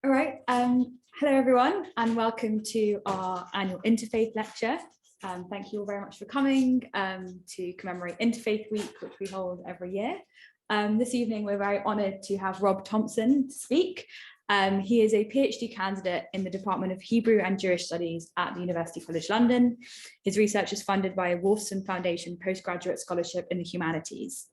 All right. Hello, everyone, and welcome to our annual Interfaith lecture. Thank you all very much for coming to commemorate Interfaith Week, which we hold every year. This evening, we're very honoured to have Rob Thompson to speak. He is a PhD candidate in the Department of Hebrew and Jewish Studies at the University College London. His research is funded by a Wolfson Foundation postgraduate scholarship in the humanities.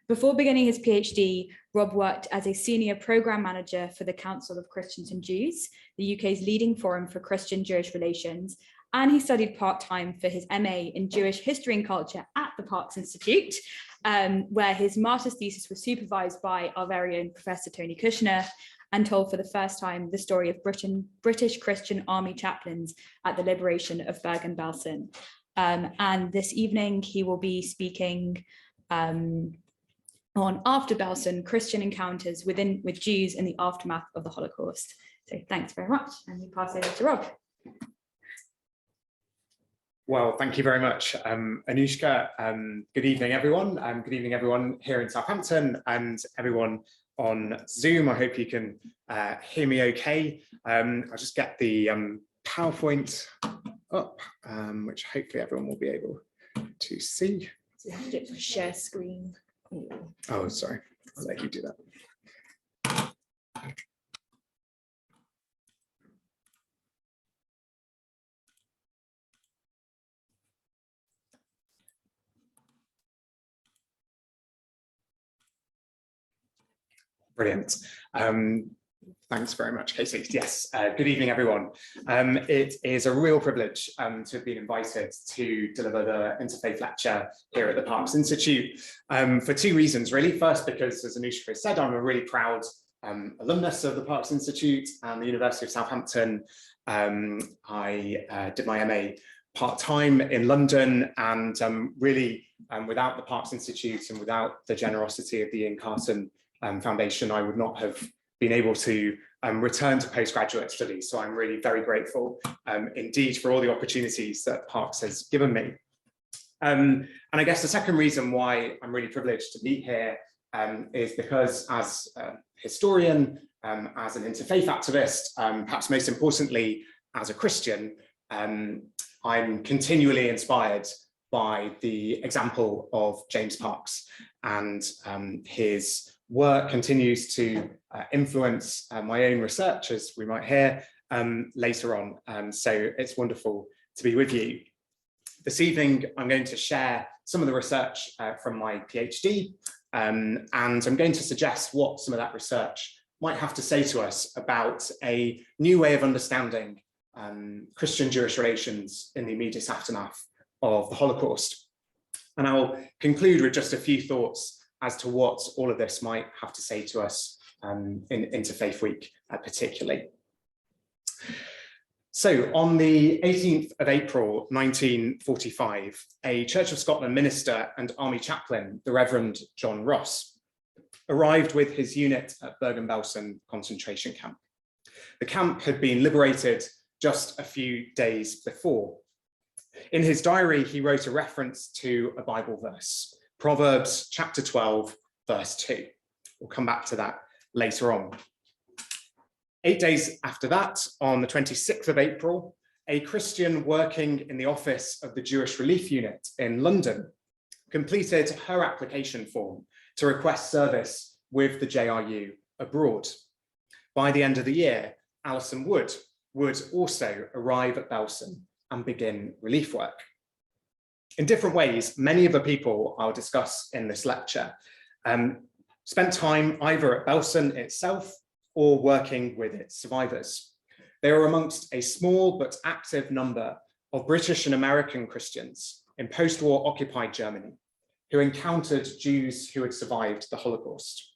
Before beginning his PhD, Rob worked as a senior program manager for the Council of Christians and Jews, the UK's leading forum for Christian-Jewish relations, and he studied part-time for his MA in Jewish History and Culture at the Parks Institute, where his master's thesis was supervised by our very own Professor Tony Kushner and told for the first time the story of British Christian army chaplains at the liberation of Bergen-Belsen. And this evening he will be speaking on After Belsen, Christian encounters with Jews in the aftermath of the Holocaust. So thanks very much, and we pass over to Rob. Well, thank you very much, Anushka. Good evening, everyone. Good evening, everyone here in Southampton and everyone on Zoom. I hope you can hear me okay. I'll just get the PowerPoint up, which hopefully everyone will be able to see. So you have to do it for share screen. Oh, sorry, I'll let you do that. Brilliant. Thanks very much, Casey. Yes, good evening, everyone. It is a real privilege to have been invited to deliver the Interfaith lecture here at the Parks Institute for two reasons, really. First, because, as Anushka has said, I'm a really proud alumnus of the Parks Institute and the University of Southampton. I did my MA part-time in London, and really, without the Parks Institute and without the generosity of the Ian Carson Foundation, I would not have been able to return to postgraduate studies. So I'm really very grateful indeed for all the opportunities that Parks has given me. And I guess the second reason why I'm really privileged to be here is because as a historian, as an interfaith activist, perhaps most importantly, as a Christian, I'm continually inspired by the example of James Parks, and his work continues to influence my own research, as we might hear later on. So it's wonderful to be with you. This evening, I'm going to share some of the research from my PhD, and I'm going to suggest what some of that research might have to say to us about a new way of understanding Christian-Jewish relations in the immediate aftermath of the Holocaust. And I'll conclude with just a few thoughts as to what all of this might have to say to us in Interfaith Week particularly. So on the 18th of April 1945, a Church of Scotland minister and army chaplain, the Reverend John Ross, arrived with his unit at Bergen-Belsen concentration camp. The camp had been liberated just a few days before. In his diary, he wrote a reference to a Bible verse, Proverbs chapter 12, verse 2. We'll come back to that later on. 8 days after that, on the 26th of April, a Christian working in the office of the Jewish Relief Unit in London completed her application form to request service with the JRU abroad. By the end of the year, Alison Wood would also arrive at Belsen and begin relief work. In different ways, many of the people I'll discuss in this lecture spent time either at Belsen itself or working with its survivors. They were amongst a small but active number of British and American Christians in post-war occupied Germany who encountered Jews who had survived the Holocaust.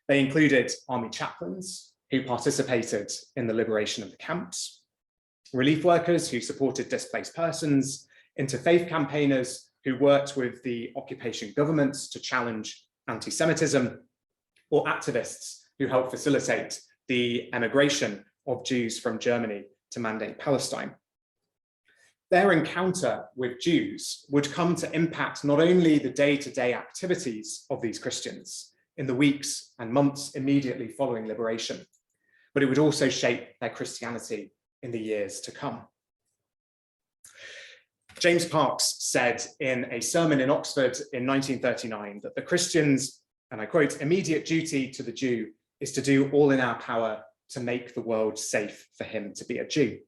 They included army chaplains who participated in the liberation of the camps, relief workers who supported displaced persons, interfaith campaigners who worked with the occupation governments to challenge antisemitism, or activists who helped facilitate the emigration of Jews from Germany to Mandate Palestine. Their encounter with Jews would come to impact not only the day-to-day activities of these Christians in the weeks and months immediately following liberation, but it would also shape their Christianity in the years to come. James Parks said in a sermon in Oxford in 1939 that the Christians, and I quote, immediate duty to the Jew is to do all in our power to make the world safe for him to be a Jew.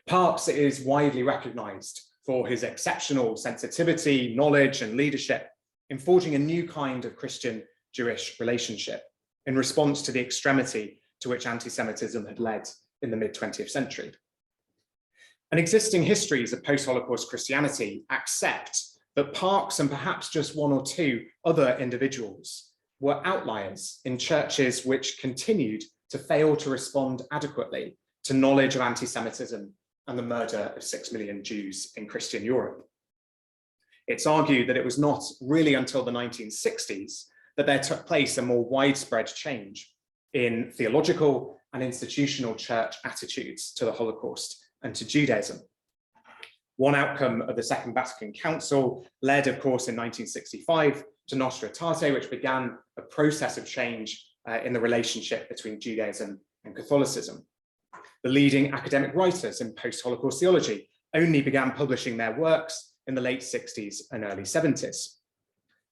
Parks is widely recognized for his exceptional sensitivity, knowledge, and leadership in forging a new kind of Christian-Jewish relationship in response to the extremity to which anti-Semitism had led in the mid-20th century. And existing histories of post-Holocaust Christianity accept that Parks and perhaps just one or two other individuals were outliers in churches which continued to fail to respond adequately to knowledge of anti-Semitism and the murder of 6 million Jews in Christian Europe. It's argued that it was not really until the 1960s that there took place a more widespread change in theological and institutional church attitudes to the Holocaust and to Judaism. One outcome of the Second Vatican Council led, of course, in 1965 to Nostra Aetate, which began a process of change in the relationship between Judaism and Catholicism. The leading academic writers in post-Holocaust theology only began publishing their works in the late 60s and early 70s.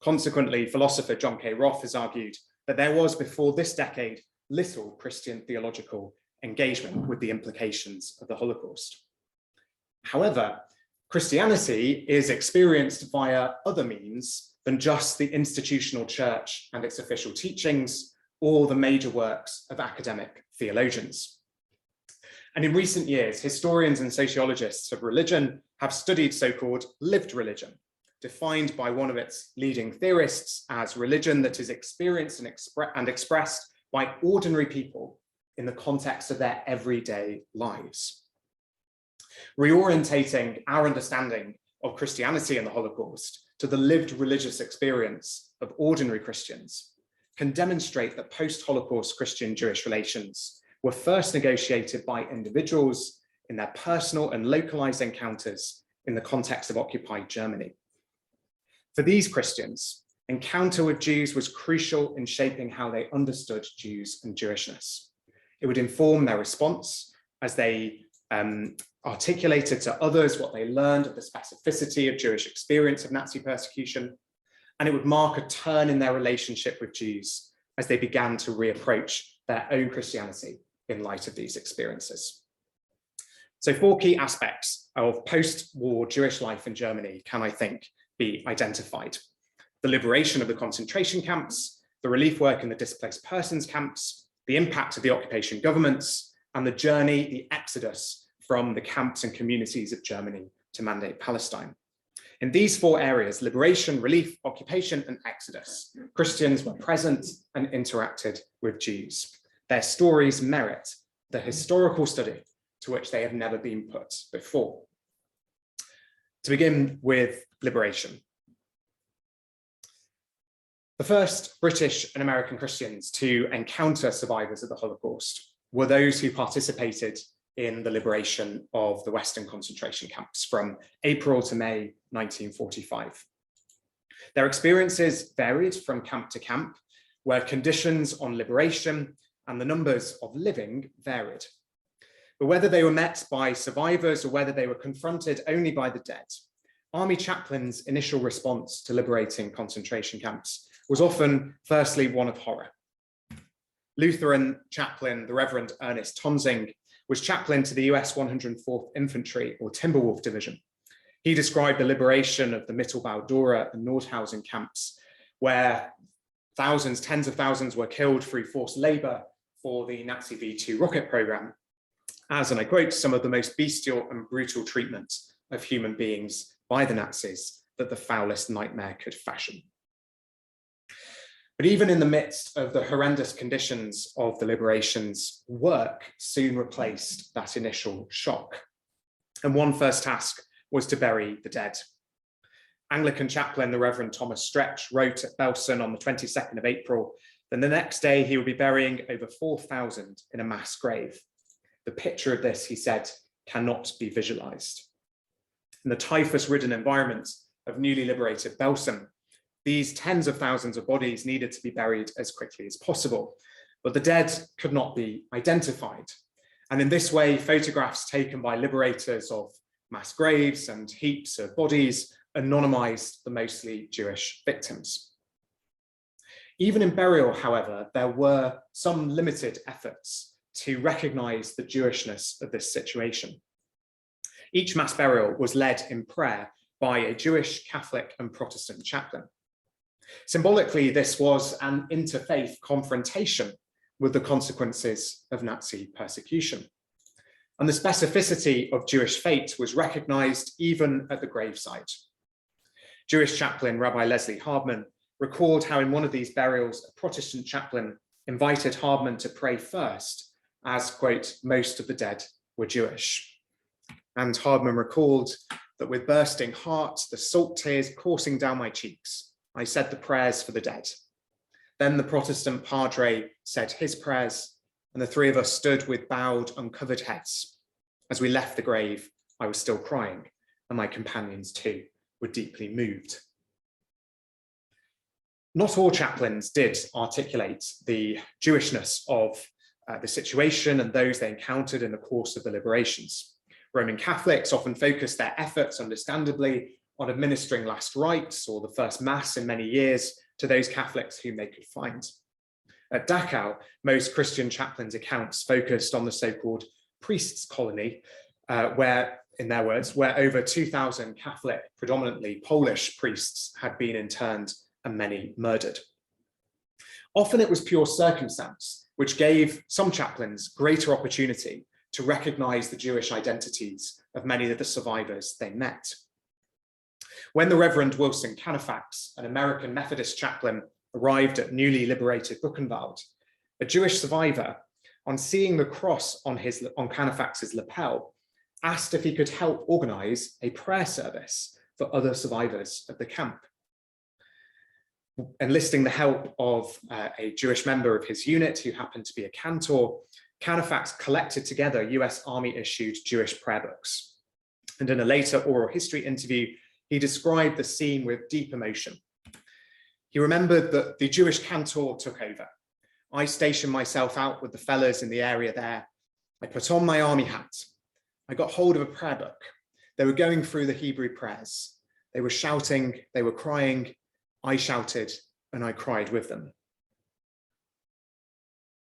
Consequently, philosopher John K. Roth has argued that there was, before this decade, little Christian theological engagement with the implications of the Holocaust. However, Christianity is experienced via other means than just the institutional church and its official teachings or the major works of academic theologians. And in recent years, historians and sociologists of religion have studied so-called lived religion, defined by one of its leading theorists as religion that is experienced and expressed by ordinary people in the context of their everyday lives. Reorientating our understanding of Christianity and the Holocaust to the lived religious experience of ordinary Christians can demonstrate that post-Holocaust Christian-Jewish relations were first negotiated by individuals in their personal and localized encounters in the context of occupied Germany. For these Christians, encounter with Jews was crucial in shaping how they understood Jews and Jewishness. It would inform their response as they articulated to others what they learned of the specificity of Jewish experience of Nazi persecution, and it would mark a turn in their relationship with Jews as they began to reapproach their own Christianity in light of these experiences. So 4 key aspects of post-war Jewish life in Germany can, I think, be identified: the liberation of the concentration camps, the relief work in the displaced persons camps, the impact of the occupation governments, and the journey, the exodus from the camps and communities of Germany to Mandate Palestine. In these 4 areas, liberation, relief, occupation, and exodus, Christians were present and interacted with Jews. Their stories merit the historical study to which they have never been put before. To begin with liberation. The first British and American Christians to encounter survivors of the Holocaust were those who participated in the liberation of the Western concentration camps from April to May 1945. Their experiences varied from camp to camp, where conditions on liberation and the numbers of living varied. But whether they were met by survivors or whether they were confronted only by the dead, army chaplains' initial response to liberating concentration camps was often, firstly, one of horror. Lutheran chaplain, the Reverend Ernest Thompson, was chaplain to the US 104th Infantry or Timberwolf Division. He described the liberation of the Mittelbau-Dora and Nordhausen camps, where thousands, tens of thousands were killed through forced labor for the Nazi V2 rocket program, as, and I quote, some of the most bestial and brutal treatment of human beings by the Nazis that the foulest nightmare could fashion. But even in the midst of the horrendous conditions of the liberations, work soon replaced that initial shock. And one first task was to bury the dead. Anglican chaplain, the Reverend Thomas Stretch, wrote at Belsen on the 22nd of April, then the next day he would be burying over 4,000 in a mass grave. The picture of this, he said, cannot be visualized. In the typhus-ridden environment of newly liberated Belsen, these tens of thousands of bodies needed to be buried as quickly as possible. but the dead could not be identified. And in this way, photographs taken by liberators of mass graves and heaps of bodies anonymized the mostly Jewish victims. Even in burial, however, there were some limited efforts to recognize the Jewishness of this situation. Each mass burial was led in prayer by a Jewish, Catholic, and Protestant chaplain. Symbolically, this was an interfaith confrontation with the consequences of Nazi persecution. And the specificity of Jewish fate was recognized even at the gravesite. Jewish chaplain Rabbi Leslie Hardman recalled how in one of these burials, a Protestant chaplain invited Hardman to pray first, as, quote, most of the dead were Jewish. And Hardman recalled that with bursting heart, the salt tears coursing down my cheeks, I said the prayers for the dead. Then the Protestant padre said his prayers, and the three of us stood with bowed, uncovered heads. As we left the grave, I was still crying, and my companions too were deeply moved. Not all chaplains did articulate the Jewishness of the situation and those they encountered in the course of the liberations. Roman Catholics often focused their efforts, understandably, on administering last rites or the first mass in many years to those Catholics whom they could find. At Dachau, most Christian chaplains' accounts focused on the so-called priests' colony, where, in their words, where over 2,000 Catholic, predominantly Polish priests had been interned and many murdered. Often it was pure circumstance, which gave some chaplains greater opportunity to recognize the Jewish identities of many of the survivors they met. When the Reverend Wilson Canifax, an American Methodist chaplain, arrived at newly liberated Buchenwald, a Jewish survivor, on seeing the cross on Canifax's lapel, asked if he could help organize a prayer service for other survivors of the camp. Enlisting the help of a Jewish member of his unit who happened to be a cantor, Canifax collected together US Army-issued Jewish prayer books. And in a later oral history interview, he described the scene with deep emotion. He remembered that the Jewish cantor took over. I stationed myself out with the fellows in the area there. I put on my army hat. I got hold of a prayer book. They were going through the Hebrew prayers. They were shouting, they were crying. I shouted and I cried with them.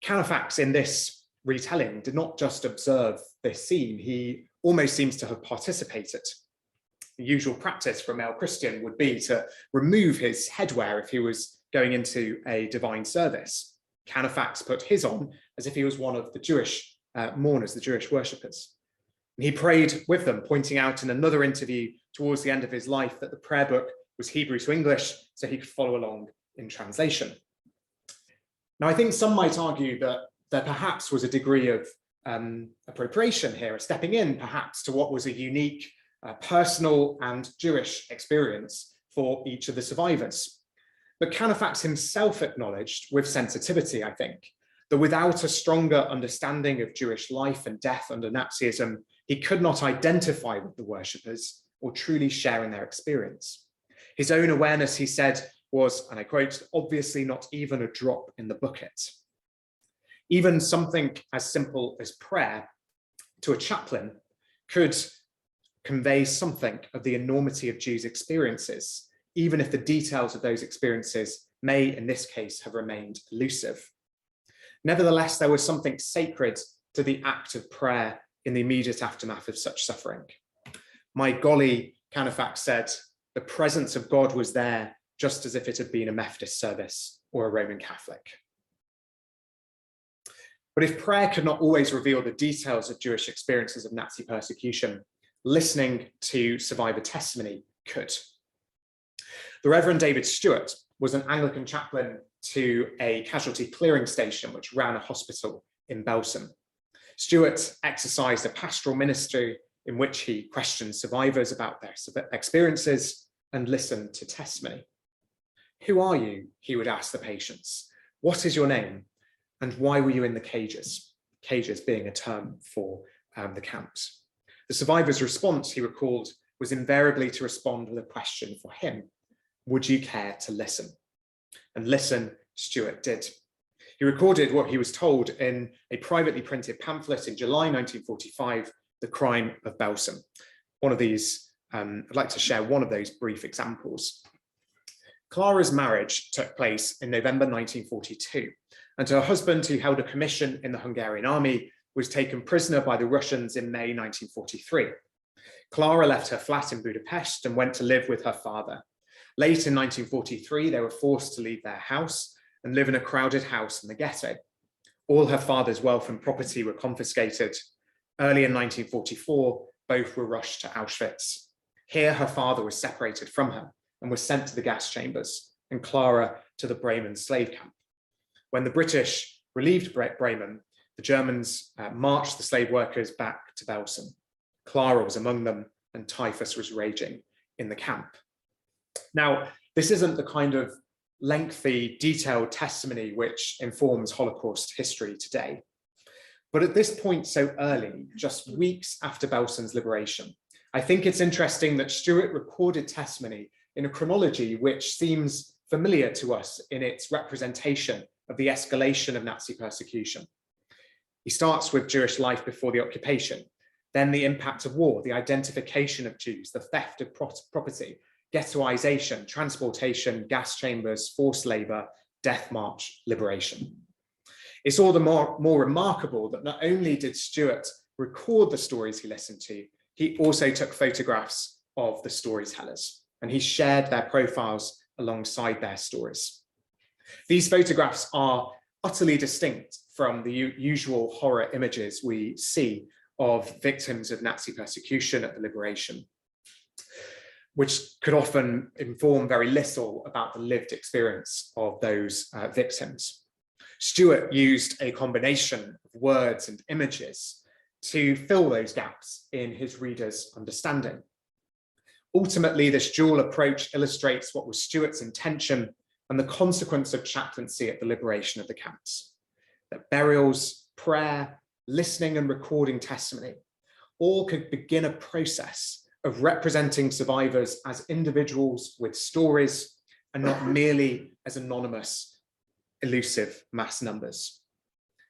Canifax in this retelling did not just observe this scene, he almost seems to have participated. The usual practice for a male Christian would be to remove his headwear if he was going into a divine service. Canifax put his on as if he was one of the Jewish mourners, the Jewish worshippers. And he prayed with them, pointing out in another interview towards the end of his life that the prayer book was Hebrew to English, so he could follow along in translation. Now, I think some might argue that there perhaps was a degree of appropriation here, a stepping in perhaps to what was a unique personal and Jewish experience for each of the survivors. But Canifax himself acknowledged with sensitivity, I think, that without a stronger understanding of Jewish life and death under Nazism, he could not identify with the worshippers or truly share in their experience. His own awareness, he said, was, and I quote, obviously not even a drop in the bucket. Even something as simple as prayer to a chaplain could convey something of the enormity of Jews' experiences, even if the details of those experiences may, in this case, have remained elusive. Nevertheless, there was something sacred to the act of prayer in the immediate aftermath of such suffering. My golly, Canifax said, the presence of God was there, just as if it had been a Methodist service or a Roman Catholic. But if prayer could not always reveal the details of Jewish experiences of Nazi persecution, listening to survivor testimony could. The Reverend David Stewart was an Anglican chaplain to a casualty clearing station which ran a hospital in Belsen. Stewart exercised a pastoral ministry in which he questioned survivors about their experiences and listened to testimony. Who are you? He would ask the patients. What is your name? And why were you in the cages? Cages being a term for the camps. The survivor's response, he recalled, was invariably to respond with a question for him. Would you care to listen? And listen, Stewart did. He recorded what he was told in a privately printed pamphlet in July 1945, The Crime of Belsen. One of these, I'd like to share one of those brief examples. Clara's marriage took place in November 1942, and her husband, who held a commission in the Hungarian army, was taken prisoner by the Russians in May 1943. Clara left her flat in Budapest and went to live with her father. Late in 1943, they were forced to leave their house and live in a crowded house in the ghetto. All her father's wealth and property were confiscated. Early in 1944, both were rushed to Auschwitz. Here, her father was separated from her and was sent to the gas chambers, and Clara to the Bremen slave camp. When the British relieved Bremen, the Germans marched the slave workers back to Belsen. Clara was among them, and typhus was raging in the camp. Now, this isn't the kind of lengthy, detailed testimony which informs Holocaust history today. But at this point so early, just weeks after Belsen's liberation, I think it's interesting that Stuart recorded testimony in a chronology which seems familiar to us in its representation of the escalation of Nazi persecution. He starts with Jewish life before the occupation, then the impact of war, the identification of Jews, the theft of property, ghettoization, transportation, gas chambers, forced labor, death march, liberation. It's all the more remarkable that not only did Stuart record the stories he listened to, he also took photographs of the storytellers, and he shared their profiles alongside their stories. These photographs are utterly distinct from the usual horror images we see of victims of Nazi persecution at the liberation, which could often inform very little about the lived experience of those victims. Stuart used a combination of words and images to fill those gaps in his readers' understanding. Ultimately, this dual approach illustrates what was Stuart's intention and the consequence of chaplaincy at the liberation of the camps. That burials, prayer, listening and recording testimony all could begin a process of representing survivors as individuals with stories and not merely as anonymous, elusive mass numbers.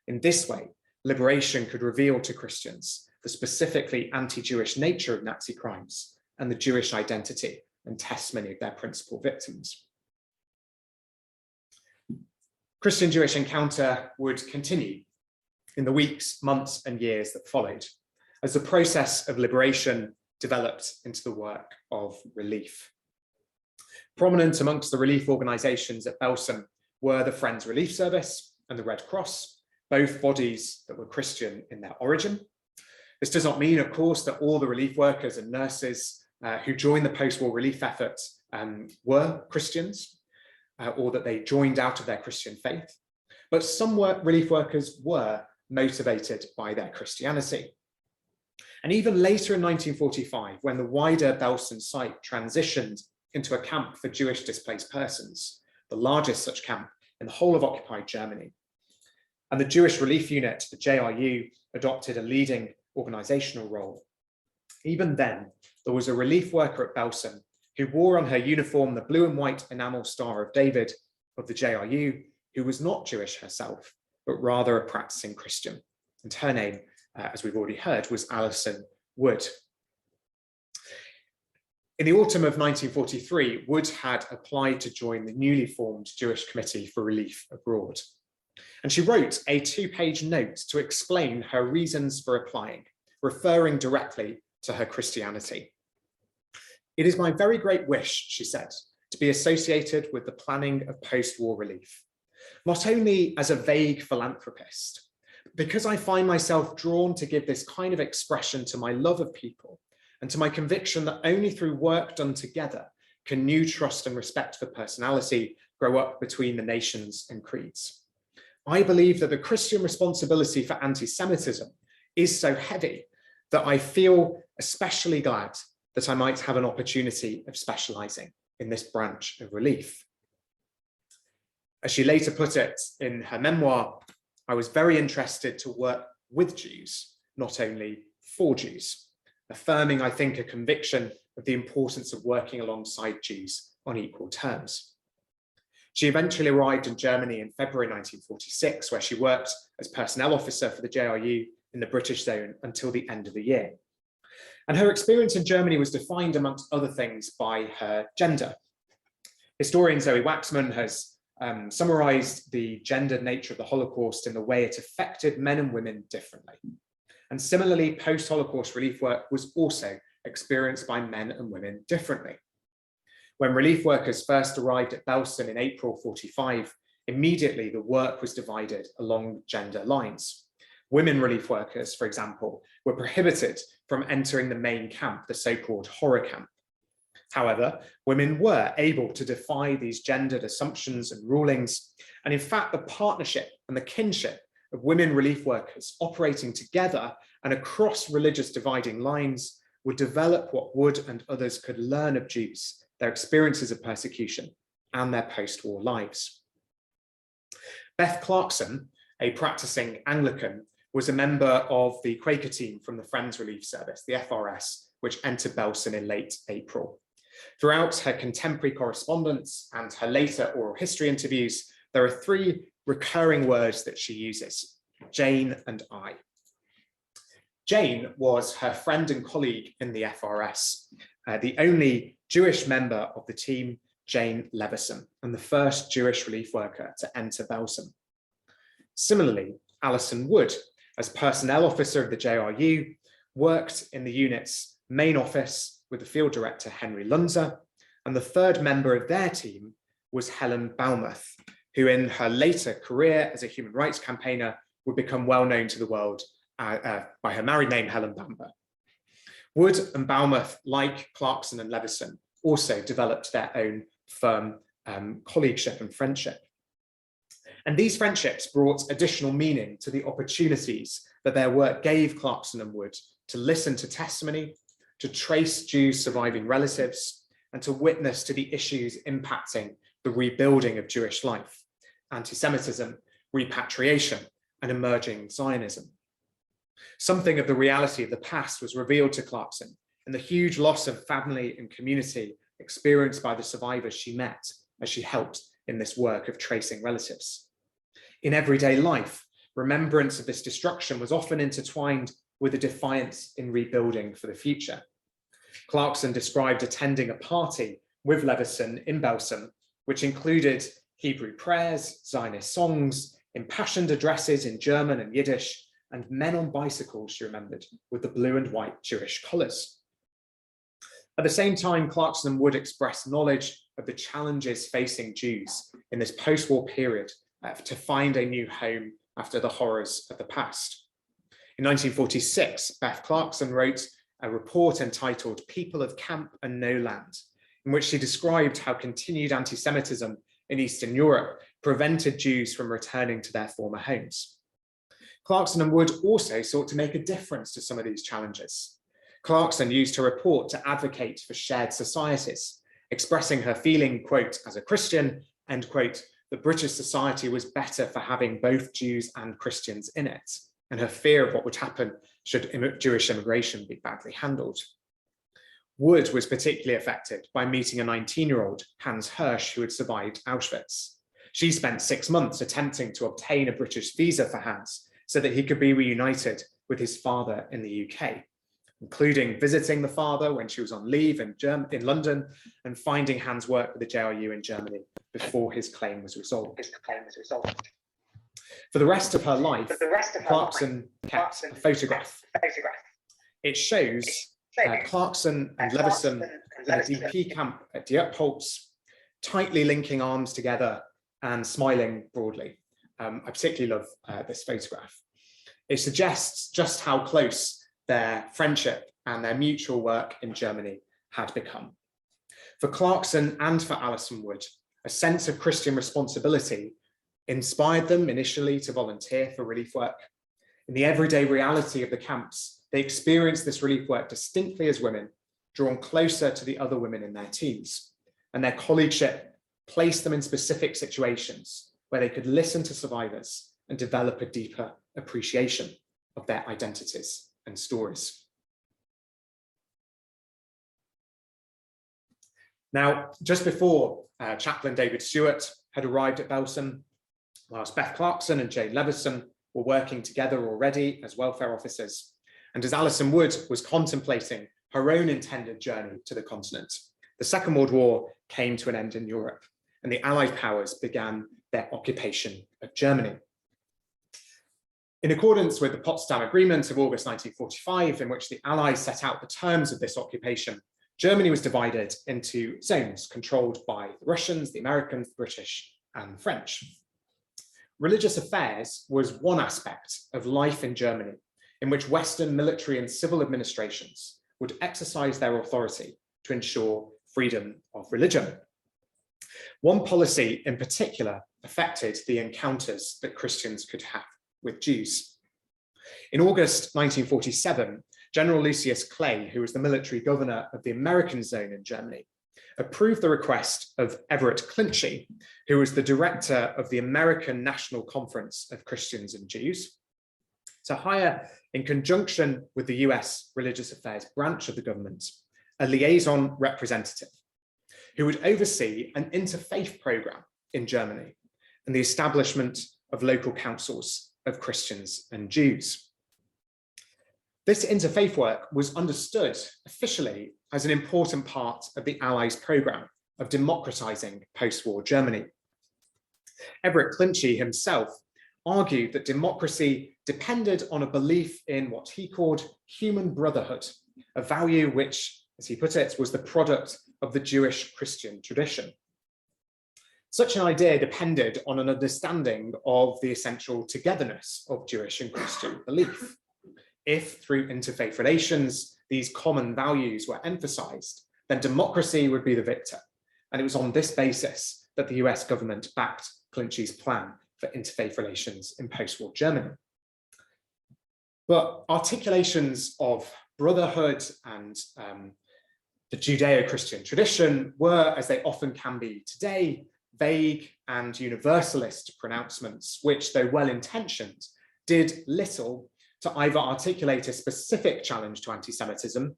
In this way, liberation could reveal to Christians the specifically anti-Jewish nature of Nazi crimes and the Jewish identity and testimony of their principal victims. Christian-Jewish encounter would continue in the weeks, months, and years that followed, as the process of liberation developed into the work of relief. Prominent amongst the relief organisations at Belsen were the Friends Relief Service and the Red Cross, both bodies that were Christian in their origin. This does not mean, of course, that all the relief workers and nurses who joined the post-war relief effort were Christians, or that they joined out of their Christian faith, but some relief workers were motivated by their Christianity. And even later in 1945, when the wider Belsen site transitioned into a camp for Jewish displaced persons, the largest such camp in the whole of occupied Germany, and the Jewish Relief Unit, the JRU, adopted a leading organizational role. Even then, there was a relief worker at Belsen who wore on her uniform the blue and white enamel Star of David of the JRU, who was not Jewish herself, but rather a practicing Christian. And her name, as we've already heard, was Alison Wood. In the autumn of 1943, Wood had applied to join the newly formed Jewish Committee for Relief Abroad. And she wrote a 2-page note to explain her reasons for applying, referring directly to her Christianity. "It is my very great wish," she said, "to be associated with the planning of post-war relief, not only as a vague philanthropist, but because I find myself drawn to give this kind of expression to my love of people and to my conviction that only through work done together can new trust and respect for personality grow up between the nations and creeds. I believe that the Christian responsibility for anti-Semitism is so heavy that I feel especially glad that I might have an opportunity of specializing in this branch of relief." As she later put it in her memoir, "I was very interested to work with Jews, not only for Jews," affirming, I think, a conviction of the importance of working alongside Jews on equal terms. She eventually arrived in Germany in February 1946, where she worked as personnel officer for the JRU in the British zone until the end of the year. And her experience in Germany was defined, amongst other things, by her gender. Historian Zoe Waxman has summarized the gendered nature of the Holocaust in the way it affected men and women differently. And similarly, post-Holocaust relief work was also experienced by men and women differently. When relief workers first arrived at Belsen in April 45, immediately the work was divided along gender lines. Women relief workers, for example, were prohibited from entering the main camp, the so-called horror camp. However, women were able to defy these gendered assumptions and rulings, and in fact, the partnership and the kinship of women relief workers operating together and across religious dividing lines would develop what Wood and others could learn of Jews, their experiences of persecution, and their post-war lives. Beth Clarkson, a practicing Anglican, was a member of the Quaker team from the Friends Relief Service, the FRS, which entered Belsen in late April. Throughout her contemporary correspondence and her later oral history interviews, there are three recurring words that she uses: Jane and I. Jane was her friend and colleague in the FRS, the only Jewish member of the team, Jane Leveson, and the first Jewish relief worker to enter Belsen. Similarly, Alison Wood, as personnel officer of the JRU, worked in the unit's main office with the field director, Henry Lunzer, and the third member of their team was Helen Balmuth, who in her later career as a human rights campaigner would become well known to the world by her married name, Helen Bamber. Wood and Balmuth, like Clarkson and Leveson, also developed their own firm colleagueship and friendship. And these friendships brought additional meaning to the opportunities that their work gave Clarkson and Wood to listen to testimony, to trace Jews' surviving relatives, and to witness to the issues impacting the rebuilding of Jewish life: antisemitism, repatriation, and emerging Zionism. Something of the reality of the past was revealed to Clarkson in the huge loss of family and community experienced by the survivors she met as she helped in this work of tracing relatives. In everyday life, remembrance of this destruction was often intertwined with a defiance in rebuilding for the future. Clarkson described attending a party with Leveson in Belsen, which included Hebrew prayers, Zionist songs, impassioned addresses in German and Yiddish, and men on bicycles, she remembered, with the blue and white Jewish colours. At the same time, Clarkson and Wood expressed knowledge of the challenges facing Jews in this post-war period to find a new home after the horrors of the past. In 1946, Beth Clarkson wrote a report entitled "People of Camp and No Land," in which she described how continued anti-Semitism in Eastern Europe prevented Jews from returning to their former homes. Clarkson and Wood also sought to make a difference to some of these challenges. Clarkson used her report to advocate for shared societies, expressing her feeling, quote, as a Christian, end quote, that British society was better for having both Jews and Christians in it, and her fear of what would happen should Jewish immigration be badly handled. Wood was particularly affected by meeting a 19-year-old, Hans Hirsch, who had survived Auschwitz. She spent 6 months attempting to obtain a British visa for Hans so that he could be reunited with his father in the UK, including visiting the father when she was on leave in London and finding Hans work with the JRU in Germany before his claim was resolved. For the rest of her life, Clarkson kept a photograph. It shows Clarkson and Leveson in a DP camp at Diepholz, tightly linking arms together and smiling broadly. I particularly love this photograph. It suggests just how close their friendship and their mutual work in Germany had become. For Clarkson and for Alison Wood, a sense of Christian responsibility inspired them initially to volunteer for relief work. In the everyday reality of the camps, they experienced this relief work distinctly as women, drawn closer to the other women in their teams, and their colleagueship placed them in specific situations where they could listen to survivors and develop a deeper appreciation of their identities and stories. Now, just before Chaplain David Stewart had arrived at Belsen, whilst Beth Clarkson and Jane Leveson were working together already as welfare officers. And as Alison Wood was contemplating her own intended journey to the continent, the Second World War came to an end in Europe, and the Allied powers began their occupation of Germany. In accordance with the Potsdam Agreement of August 1945, in which the Allies set out the terms of this occupation, Germany was divided into zones controlled by the Russians, the Americans, the British, and the French. Religious affairs was one aspect of life in Germany in which Western military and civil administrations would exercise their authority to ensure freedom of religion. One policy in particular affected the encounters that Christians could have with Jews. In August 1947, General Lucius Clay, who was the military governor of the American zone in Germany, approved the request of Everett Clinchy, who was the director of the American National Conference of Christians and Jews, to hire, in conjunction with the US Religious Affairs branch of the government, a liaison representative who would oversee an interfaith program in Germany and the establishment of local councils of Christians and Jews. This interfaith work was understood officially as an important part of the Allies' program of democratizing post-war Germany. Everett Clinchy himself argued that democracy depended on a belief in what he called human brotherhood, a value which, as he put it, was the product of the Jewish Christian tradition. Such an idea depended on an understanding of the essential togetherness of Jewish and Christian belief. If, through interfaith relations, these common values were emphasized, then democracy would be the victor. And it was on this basis that the US government backed Clinchy's plan for interfaith relations in post-war Germany. But articulations of brotherhood and the Judeo-Christian tradition were, as they often can be today, vague and universalist pronouncements, which, though well-intentioned, did little to either articulate a specific challenge to anti-Semitism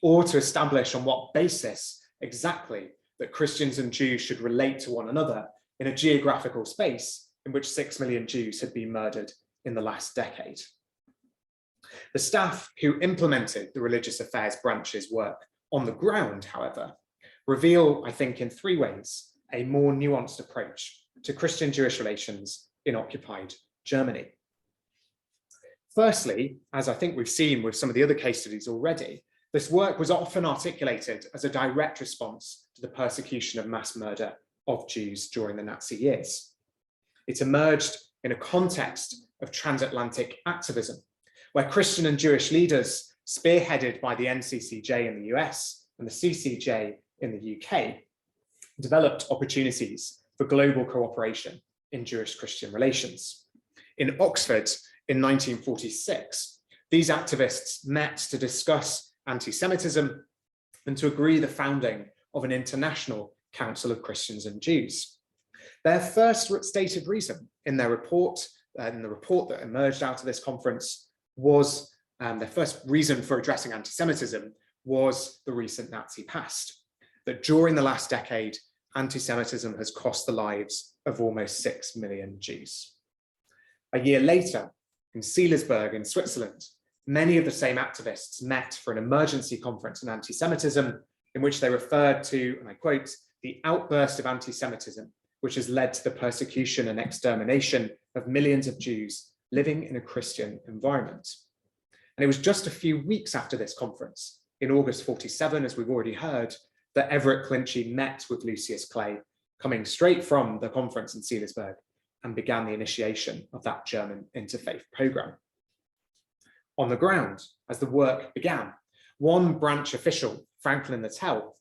or to establish on what basis exactly that Christians and Jews should relate to one another in a geographical space in which 6 million Jews had been murdered in the last decade. The staff who implemented the religious affairs branch's work on the ground, however, reveal, I think, in 3 ways, a more nuanced approach to Christian-Jewish relations in occupied Germany. Firstly, as I think we've seen with some of the other case studies already, this work was often articulated as a direct response to the persecution of mass murder of Jews during the Nazi years. It emerged in a context of transatlantic activism, where Christian and Jewish leaders, spearheaded by the NCCJ in the US and the CCJ in the UK, developed opportunities for global cooperation in Jewish-Christian relations. In Oxford in 1946, these activists met to discuss anti-Semitism and to agree the founding of an international Council of Christians and Jews. Their first stated reason in their report, in the report that emerged out of this conference, was their first reason for addressing anti-Semitism was the recent Nazi past, that during the last decade, anti-Semitism has cost the lives of almost 6 million Jews. A year later, in Seelisberg in Switzerland, many of the same activists met for an emergency conference on anti-Semitism in which they referred to, and I quote, the outburst of anti-Semitism, which has led to the persecution and extermination of millions of Jews living in a Christian environment. And it was just a few weeks after this conference, in August 47, as we've already heard, that Everett Clinchy met with Lucius Clay, coming straight from the conference in Seelisberg, and began the initiation of that German interfaith program. On the ground, as the work began, one branch official, Franklin Littell,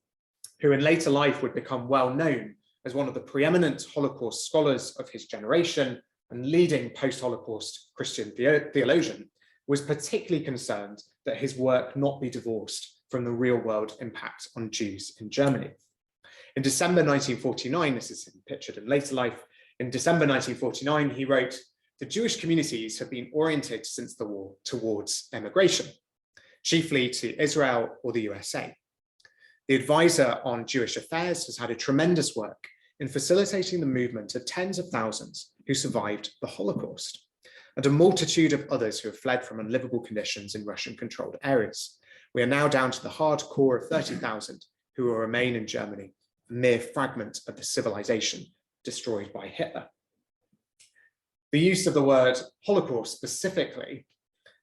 who in later life would become well known as one of the preeminent Holocaust scholars of his generation and leading post-Holocaust Christian theologian, was particularly concerned that his work not be divorced from the real-world impact on Jews in Germany. In December 1949, this is pictured in later life, in December 1949, he wrote, "The Jewish communities have been oriented since the war towards emigration, chiefly to Israel or the USA. The advisor on Jewish affairs has had a tremendous work in facilitating the movement of tens of thousands who survived the Holocaust, and a multitude of others who have fled from unlivable conditions in Russian-controlled areas. We are now down to the hardcore of 30,000 who will remain in Germany, a mere fragment of the civilization destroyed by Hitler. The use of the word Holocaust specifically,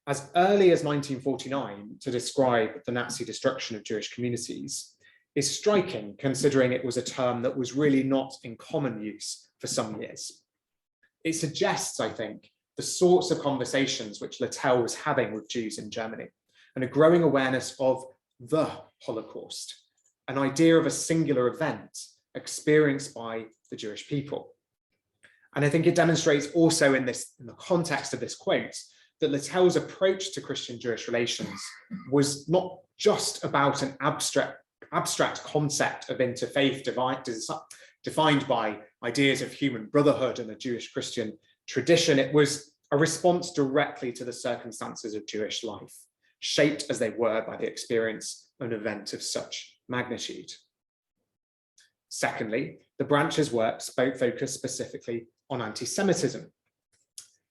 as early as 1949, to describe the Nazi destruction of Jewish communities, is striking, considering it was a term that was really not in common use for some years. It suggests, I think, the sorts of conversations which Littell was having with Jews in Germany, and a growing awareness of the Holocaust, an idea of a singular event experienced by the Jewish people. And I think it demonstrates also in the context of this quote, that Littell's approach to Christian-Jewish relations was not just about an abstract concept of interfaith defined by ideas of human brotherhood and a Jewish-Christian tradition. It was a response directly to the circumstances of Jewish life, shaped as they were by the experience of an event of such magnitude. Secondly, the branch's work focused specifically on anti-Semitism.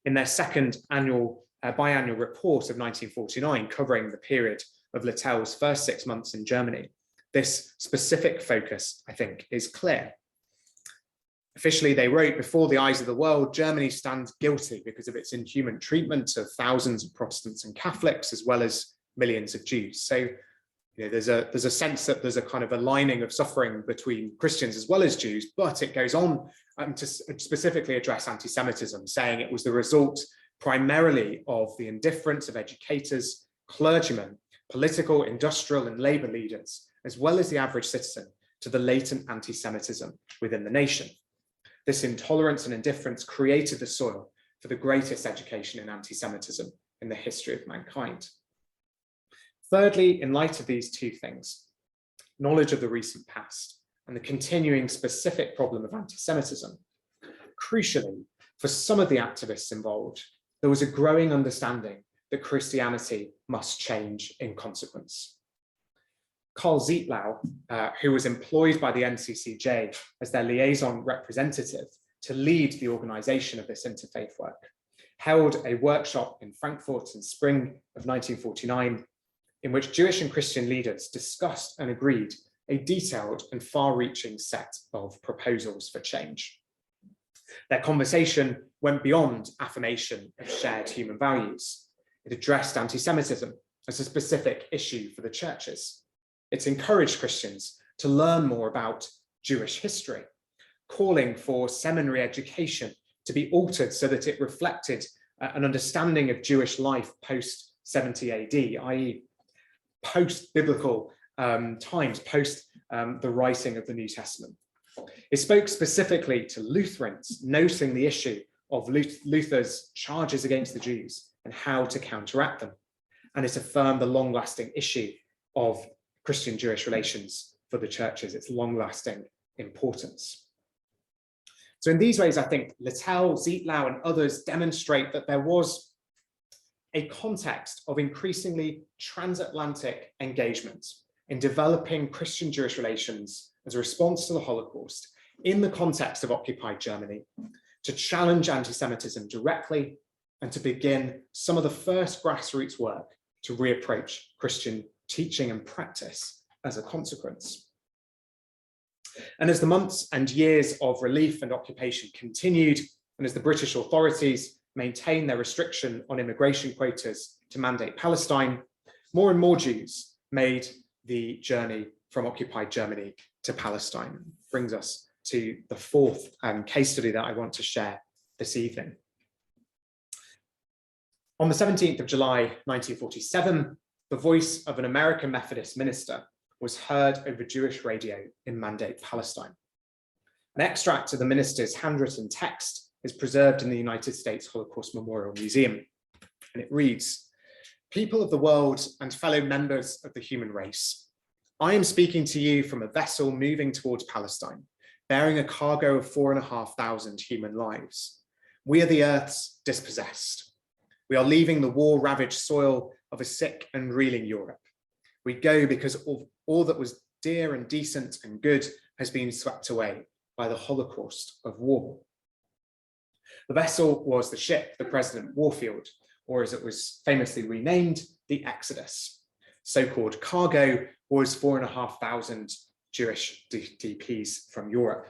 In their second biannual report of 1949, covering the period of Littell's first 6 months in Germany, this specific focus, I think, is clear. Officially, they wrote, before the eyes of the world, Germany stands guilty because of its inhuman treatment of thousands of Protestants and Catholics, as well as millions of Jews. So, there's a sense that there's a kind of aligning of suffering between Christians as well as Jews, but it goes on to specifically address anti-Semitism, saying it was the result primarily of the indifference of educators, clergymen, political, industrial, and labor leaders, as well as the average citizen, to the latent anti-Semitism within the nation. This intolerance and indifference created the soil for the greatest education in anti-Semitism in the history of mankind. Thirdly, in light of these two things, knowledge of the recent past and the continuing specific problem of anti-Semitism, crucially, for some of the activists involved, there was a growing understanding that Christianity must change in consequence. Karl Zietlau, who was employed by the NCCJ as their liaison representative to lead the organization of this interfaith work, held a workshop in Frankfurt in spring of 1949, in which Jewish and Christian leaders discussed and agreed a detailed and far-reaching set of proposals for change. Their conversation went beyond affirmation of shared human values. It addressed anti-Semitism as a specific issue for the churches. It encouraged Christians to learn more about Jewish history, calling for seminary education to be altered so that it reflected an understanding of Jewish life post-70 AD, i.e. post-biblical times, post the writing of the New Testament. It spoke specifically to Lutherans, noting the issue of Luther's charges against the Jews and how to counteract them. And it affirmed the long-lasting issue of Christian-Jewish relations for the churches, its long-lasting importance. So in these ways, I think Littell, Zietlau, and others demonstrate that there was a context of increasingly transatlantic engagement in developing Christian-Jewish relations as a response to the Holocaust in the context of occupied Germany, to challenge anti-Semitism directly and to begin some of the first grassroots work to reapproach Christian teaching and practice as a consequence. And as the months and years of relief and occupation continued, and as the British authorities maintained their restriction on immigration quotas to Mandate Palestine, more and more Jews made the journey from occupied Germany to Palestine. Brings us to the fourth case study that I want to share this evening. On the 17th of July, 1947, the voice of an American Methodist minister was heard over Jewish radio in Mandate Palestine. An extract of the minister's handwritten text is preserved in the United States Holocaust Memorial Museum, and it reads, "People of the world and fellow members of the human race, I am speaking to you from a vessel moving towards Palestine, bearing a cargo of 4,500 human lives. We are the Earth's dispossessed. We are leaving the war-ravaged soil of a sick and reeling Europe. We go because all that was dear and decent and good has been swept away. by the Holocaust of war. The vessel was the ship, the President Warfield, or as it was famously renamed, the Exodus. So-called cargo was 4,500 Jewish DPs from Europe.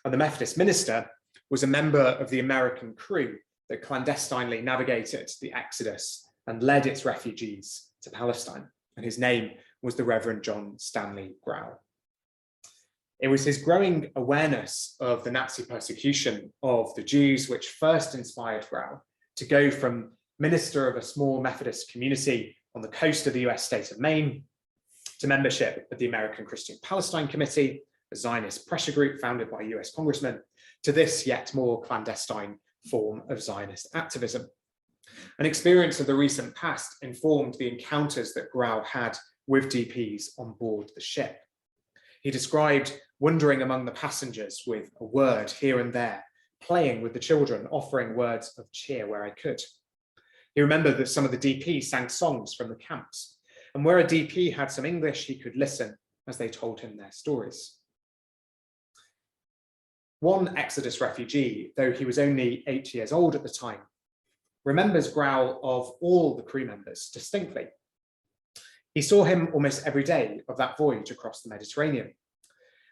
And the Methodist minister was a member of the American crew that clandestinely navigated the Exodus and led its refugees to Palestine. And his name was the Reverend John Stanley Grau. It was his growing awareness of the Nazi persecution of the Jews which first inspired Grau to go from minister of a small Methodist community on the coast of the US state of Maine to membership of the American Christian Palestine Committee, a Zionist pressure group founded by US congressmen, to this yet more clandestine form of Zionist activism. An experience of the recent past informed the encounters that Grau had with DPs on board the ship. He described wandering among the passengers with a word here and there, playing with the children, offering words of cheer where I could. He remembered that some of the DPs sang songs from the camps, and where a DP had some English, he could listen as they told him their stories. One Exodus refugee, though he was only 8 years old at the time, remembers Grau of all the crew members distinctly. He saw him almost every day of that voyage across the Mediterranean.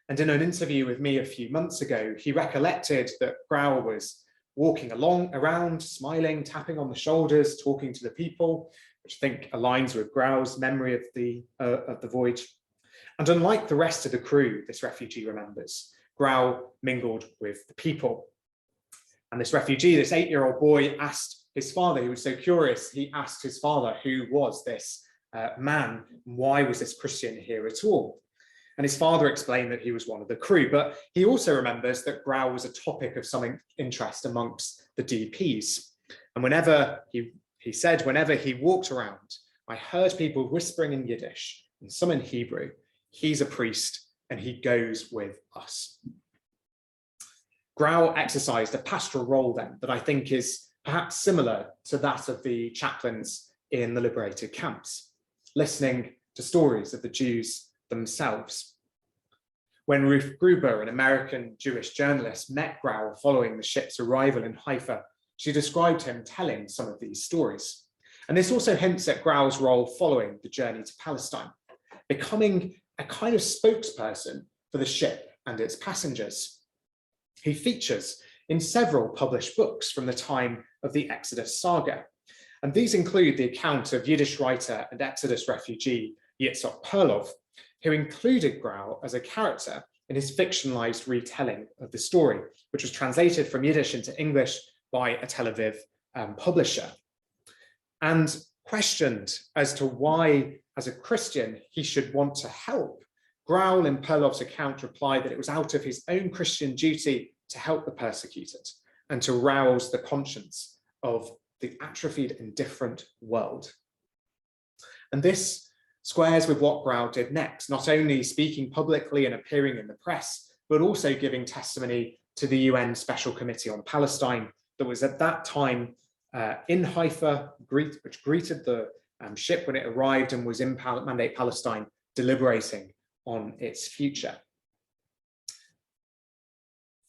And in an interview with me a few months ago, he recollected that Grau was walking around, smiling, tapping on the shoulders, talking to the people, which I think aligns with Grau's memory of the voyage. And unlike the rest of the crew, this refugee remembers, Grau mingled with the people. And this refugee, this 8-year-old boy, asked his father, he was so curious, he asked his father, who was this man? Why was this Christian here at all? And his father explained that he was one of the crew, but he also remembers that Grau was a topic of some interest amongst the DPs. And whenever he said, whenever he walked around, I heard people whispering in Yiddish and some in Hebrew, he's a priest and he goes with us. Grau exercised a pastoral role then that I think is perhaps similar to that of the chaplains in the liberated camps, listening to stories of the Jews themselves. When Ruth Gruber, an American Jewish journalist, met Grau following the ship's arrival in Haifa, she described him telling some of these stories. And this also hints at Grau's role following the journey to Palestine, becoming a kind of spokesperson for the ship and its passengers. He features in several published books from the time of the Exodus saga. And these include the account of Yiddish writer and Exodus refugee Yitzhak Perlov, who included Grau as a character in his fictionalized retelling of the story, which was translated from Yiddish into English by a Tel Aviv publisher. And questioned as to why, as a Christian, he should want to help, Grau, in Perlov's account, replied that it was out of his own Christian duty to help the persecuted and to rouse the conscience of the atrophied, indifferent world. And this squares with what Grau did next, not only speaking publicly and appearing in the press, but also giving testimony to the UN Special Committee on Palestine that was at that time in Haifa, which greeted the ship when it arrived and was in Mandate Palestine, deliberating on its future.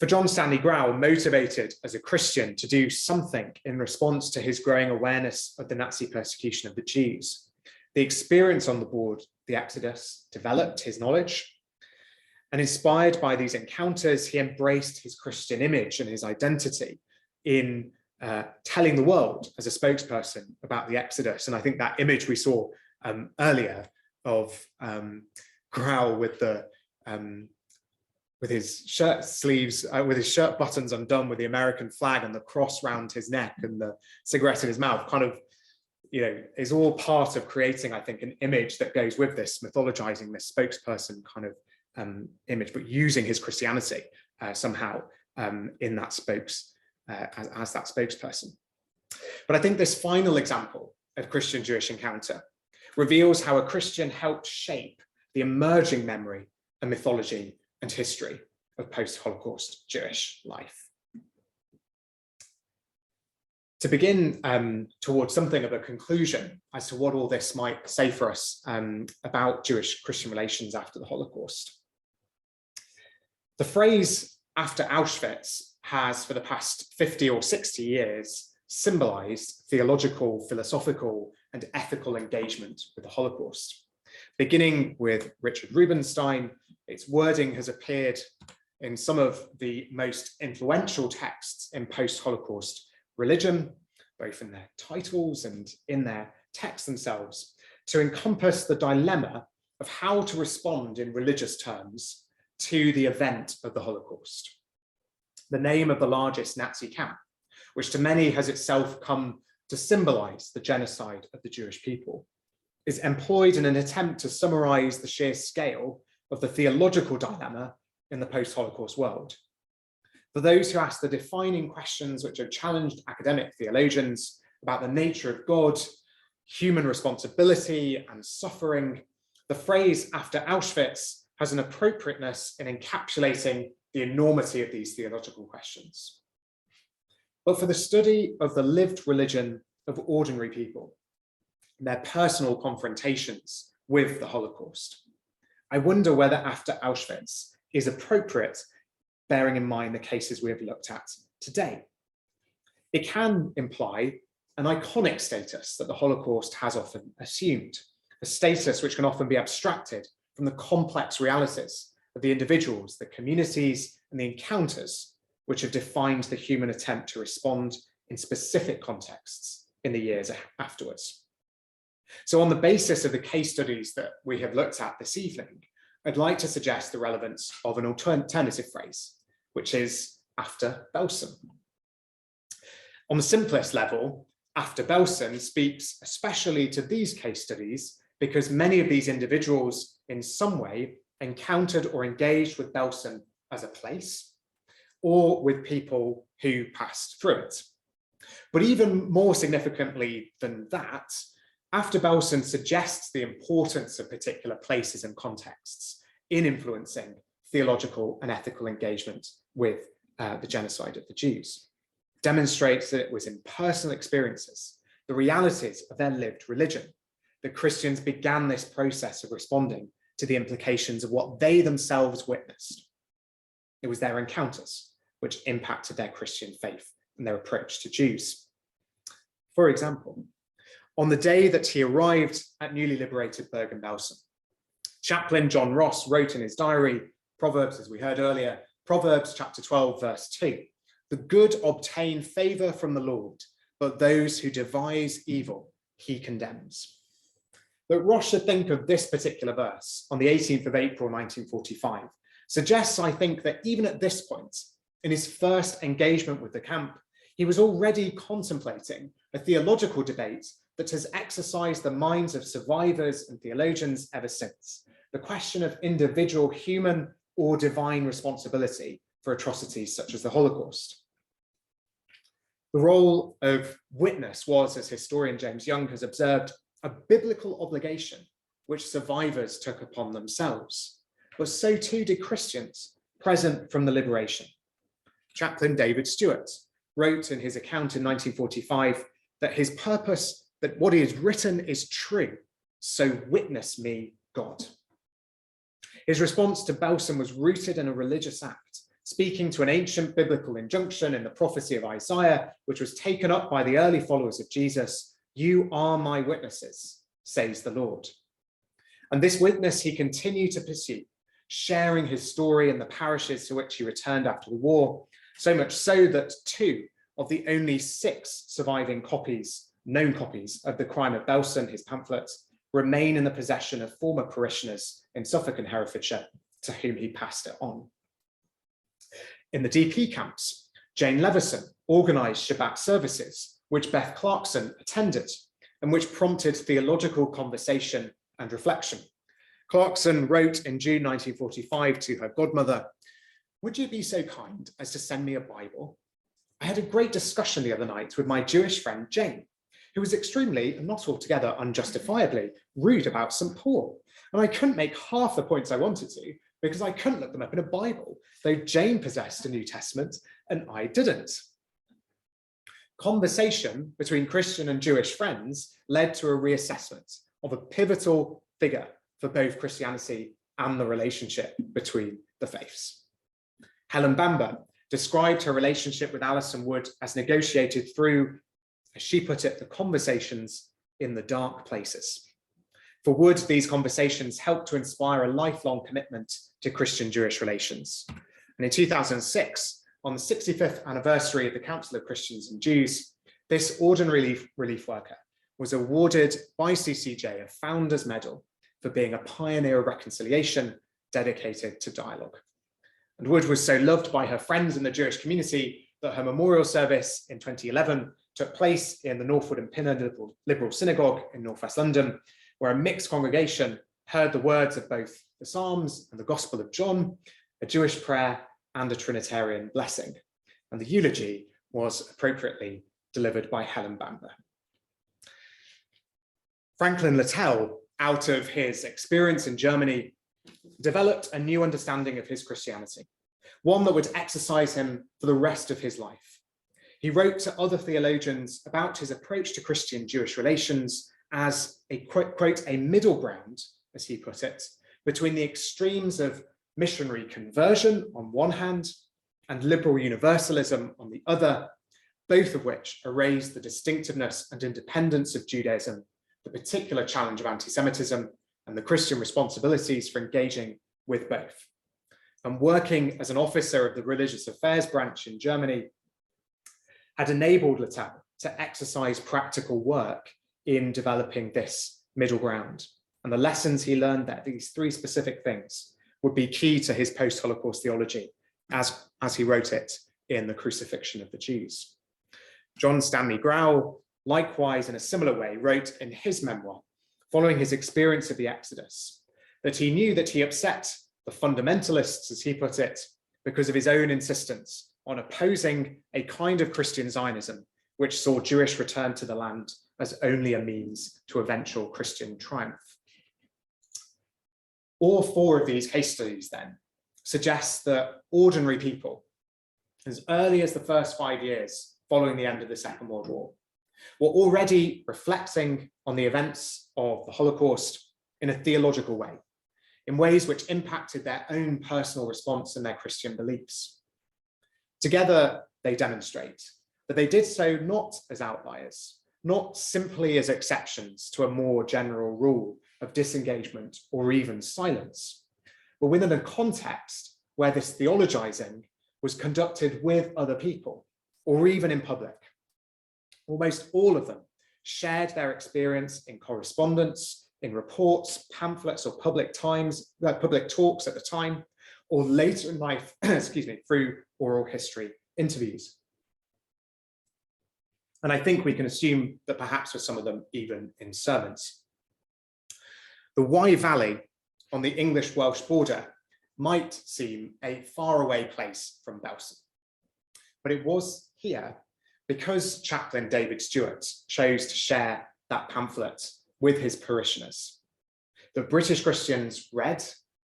For John Stanley Grau, motivated as a Christian to do something in response to his growing awareness of the Nazi persecution of the Jews, the experience on the board, the Exodus, developed his knowledge. And inspired by these encounters, he embraced his Christian image and his identity in telling the world as a spokesperson about the Exodus. And I think that image we saw earlier of Grau with his shirt sleeves, with his shirt buttons undone, with the American flag and the cross round his neck and the cigarette in his mouth, kind of, is all part of creating, I think, an image that goes with this, mythologizing this spokesperson kind of image, but using his Christianity somehow in that as that spokesperson. But I think this final example of Christian-Jewish encounter reveals how a Christian helped shape the emerging memory and mythology and history of post-Holocaust Jewish life. To begin towards something of a conclusion as to what all this might say for us about Jewish-Christian relations after the Holocaust. The phrase after Auschwitz has, for the past 50 or 60 years, symbolized theological, philosophical, and ethical engagement with the Holocaust. Beginning with Richard Rubinstein, its wording has appeared in some of the most influential texts in post-Holocaust religion, both in their titles and in their texts themselves, to encompass the dilemma of how to respond in religious terms to the event of the Holocaust. The name of the largest Nazi camp, which to many has itself come to symbolize the genocide of the Jewish people, is employed in an attempt to summarize the sheer scale of the theological dilemma in the post-Holocaust world. For those who ask the defining questions which have challenged academic theologians about the nature of God, human responsibility and suffering, the phrase "after Auschwitz" has an appropriateness in encapsulating the enormity of these theological questions. But for the study of the lived religion of ordinary people, their personal confrontations with the Holocaust, I wonder whether "after Auschwitz" is appropriate, bearing in mind the cases we have looked at today. It can imply an iconic status that the Holocaust has often assumed, a status which can often be abstracted from the complex realities of the individuals, the communities, and the encounters which have defined the human attempt to respond in specific contexts in the years afterwards. So on the basis of the case studies that we have looked at this evening, I'd like to suggest the relevance of an alternative phrase, which is "after Belsen." On the simplest level, "after Belsen" speaks especially to these case studies because many of these individuals in some way encountered or engaged with Belsen as a place or with people who passed through it. But even more significantly than that, "after Belsen" suggests the importance of particular places and contexts in influencing theological and ethical engagement with the genocide of the Jews, demonstrates that it was in personal experiences, the realities of their lived religion, that Christians began this process of responding to the implications of what they themselves witnessed. It was their encounters which impacted their Christian faith and their approach to Jews. For example, on the day that he arrived at newly liberated Bergen-Belsen, chaplain John Ross wrote in his diary, Proverbs, as we heard earlier, Proverbs chapter 12, verse 2, "The good obtain favor from the Lord, but those who devise evil he condemns." But Ross should think of this particular verse on the 18th of April, 1945, suggests, I think, that even at this point, in his first engagement with the camp, he was already contemplating a theological debate that has exercised the minds of survivors and theologians ever since, the question of individual human or divine responsibility for atrocities such as the Holocaust. The role of witness was, as historian James Young has observed, a biblical obligation which survivors took upon themselves, but so too did Christians present from the liberation. Chaplain David Stewart wrote in his account in 1945 that his purpose, that what is written is true, so witness me, God. His response to Belsen was rooted in a religious act, speaking to an ancient biblical injunction in the prophecy of Isaiah, which was taken up by the early followers of Jesus. "You are my witnesses, says the Lord." And this witness he continued to pursue, sharing his story in the parishes to which he returned after the war, so much so that 2 of the only 6 surviving copies, known copies of The Crime of Belsen, his pamphlet, remain in the possession of former parishioners in Suffolk and Herefordshire, to whom he passed it on. In the DP camps, Jane Leveson organised Shabbat services, which Beth Clarkson attended, and which prompted theological conversation and reflection. Clarkson wrote in June 1945 to her godmother, "Would you be so kind as to send me a Bible? I had a great discussion the other night with my Jewish friend Jane, who was extremely, and not altogether unjustifiably, rude about St. Paul. And I couldn't make half the points I wanted to because I couldn't look them up in a Bible, though Jane possessed a New Testament and I didn't." Conversation between Christian and Jewish friends led to a reassessment of a pivotal figure for both Christianity and the relationship between the faiths. Helen Bamber described her relationship with Alison Wood as negotiated through, as she put it, the conversations in the dark places. For Wood, these conversations helped to inspire a lifelong commitment to Christian-Jewish relations. And in 2006, on the 65th anniversary of the Council of Christians and Jews, this ordinary relief worker was awarded by CCJ a Founders Medal for being a pioneer of reconciliation dedicated to dialogue. And Wood was so loved by her friends in the Jewish community that her memorial service in 2011 took place in the Northwood and Pinner Liberal Synagogue in Northwest London, where a mixed congregation heard the words of both the Psalms and the Gospel of John, a Jewish prayer and a Trinitarian blessing. And the eulogy was appropriately delivered by Helen Bamber. Franklin Littell, out of his experience in Germany, developed a new understanding of his Christianity, one that would exercise him for the rest of his life. He wrote to other theologians about his approach to Christian-Jewish relations as a, quote, a middle ground, as he put it, between the extremes of missionary conversion on one hand and liberal universalism on the other, both of which erase the distinctiveness and independence of Judaism, the particular challenge of antisemitism, and the Christian responsibilities for engaging with both. And working as an officer of the religious affairs branch in Germany had enabled Littell to exercise practical work in developing this middle ground. And the lessons he learned there, these three specific things, would be key to his post-Holocaust theology, as he wrote it in The Crucifixion of the Jews. John Stanley Grau, likewise in a similar way, wrote in his memoir, following his experience of the Exodus, that he knew that he upset the fundamentalists, as he put it, because of his own insistence on opposing a kind of Christian Zionism, which saw Jewish return to the land as only a means to eventual Christian triumph. All four of these case studies then suggest that ordinary people, as early as the first 5 years following the end of the Second World War, were already reflecting on the events of the Holocaust in a theological way, in ways which impacted their own personal response and their Christian beliefs. Together, they demonstrate that they did so not as outliers, not simply as exceptions to a more general rule of disengagement or even silence, but within a context where this theologizing was conducted with other people, or even in public. Almost all of them shared their experience in correspondence, in reports, pamphlets, or public talks at the time, or later in life, through oral history interviews. And I think we can assume that perhaps for some of them, even in sermons. The Wye Valley on the English-Welsh border might seem a faraway place from Belsen, but it was here because chaplain David Stewart chose to share that pamphlet with his parishioners. The British Christians read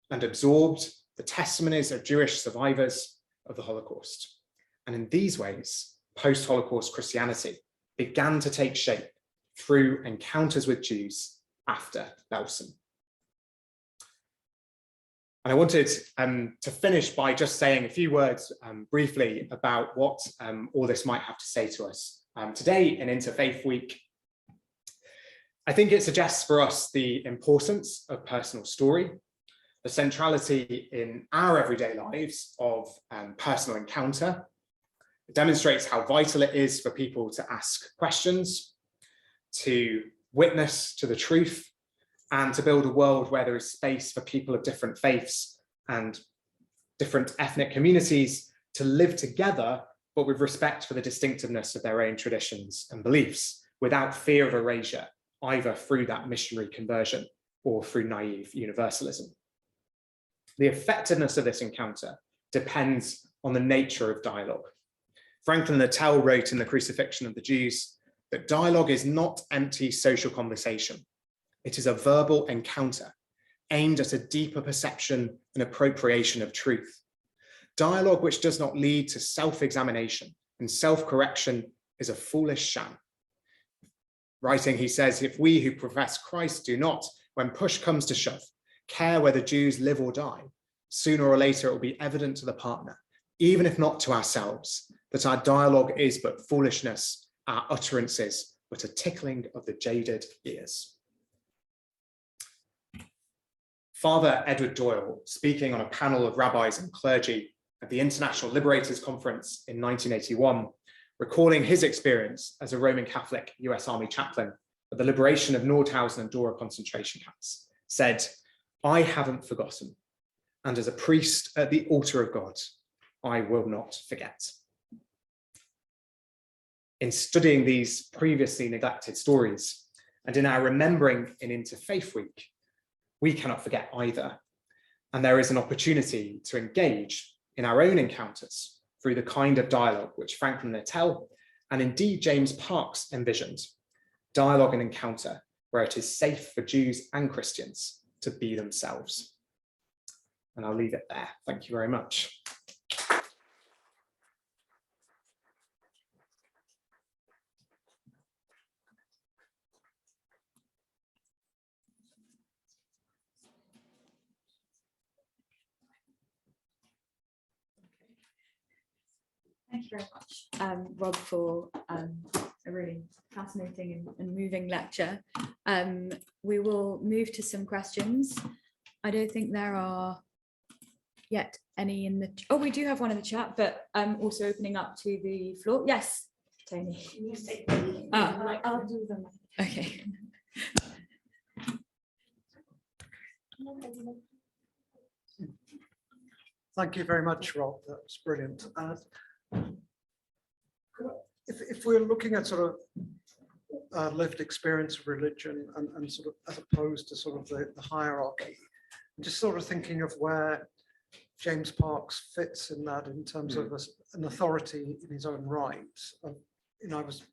and absorbed the testimonies of Jewish survivors of the Holocaust. And in these ways, post-Holocaust Christianity began to take shape through encounters with Jews after Belsen. And I wanted to finish by just saying a few words briefly about what all this might have to say to us. Today in Interfaith Week, I think it suggests for us the importance of personal story, the centrality in our everyday lives of personal encounter. It demonstrates how vital it is for people to ask questions, to witness to the truth, and to build a world where there is space for people of different faiths and different ethnic communities to live together, but with respect for the distinctiveness of their own traditions and beliefs, without fear of erasure, either through that missionary conversion or through naive universalism. The effectiveness of this encounter depends on the nature of dialogue. Franklin Littell wrote in The Crucifixion of the Jews that dialogue is not empty social conversation. It is a verbal encounter aimed at a deeper perception and appropriation of truth. Dialogue which does not lead to self-examination and self-correction is a foolish sham. Writing, he says, if we who profess Christ do not, when push comes to shove, care whether Jews live or die, sooner or later it will be evident to the partner even if not to ourselves, that our dialogue is but foolishness, our utterances but a tickling of the jaded ears. Father Edward Doyle, speaking on a panel of rabbis and clergy at the International Liberators Conference in 1981, recalling his experience as a Roman Catholic US Army chaplain at the liberation of Nordhausen and Dora concentration camps, said, "I haven't forgotten, and as a priest at the altar of God, I will not forget." In studying these previously neglected stories, and in our remembering in Interfaith Week, we cannot forget either. And there is an opportunity to engage in our own encounters through the kind of dialogue which Franklin Littell and indeed James Parks envisioned, dialogue and encounter where it is safe for Jews and Christians to be themselves. And I'll leave it there. Thank you very much. Thank you very much, Rob, for a really fascinating and moving lecture. We will move to some questions. I don't think there are yet any in the, oh, we do have one in the chat, but also opening up to the floor. Yes, Tony. I'll do them. Okay. Thank you very much, Rob. That was brilliant. If we're looking at sort of lived experience of religion and sort of as opposed to sort of the hierarchy, I'm just sort of thinking of where James Parks fits in that in terms of an authority in his own right. I was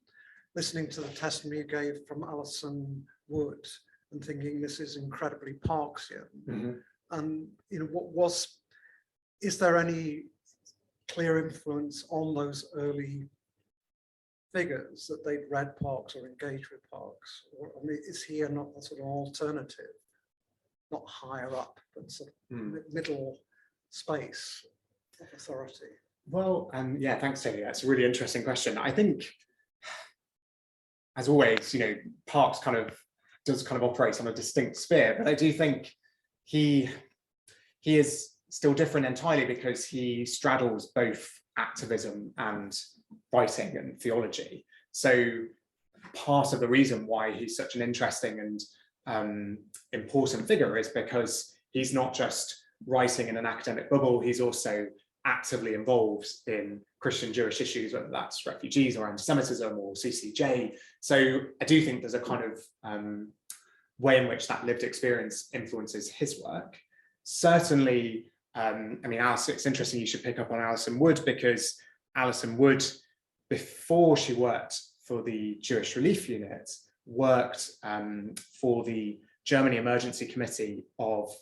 listening to the testimony you gave from Alison Wood and thinking this is incredibly Parksian. And is there any clear influence on those early figures that they'd read Parks or engaged with Parks? Or I mean, is he not a sort of alternative, not higher up, but sort of middle space of authority? Well, yeah, thanks, Tony. That's a really interesting question. I think, as always, Parks does operate on a distinct sphere, but I do think he is still different entirely because he straddles both activism and writing and theology. So part of the reason why he's such an interesting and important figure is because he's not just writing in an academic bubble, he's also actively involved in Christian Jewish issues, whether that's refugees or antisemitism or CCJ. So I do think there's a kind of way in which that lived experience influences his work. Certainly, Alison, it's interesting you should pick up on Alison Wood, because Alison Wood, before she worked for the Jewish Relief Unit, worked for the Germany Emergency Committee of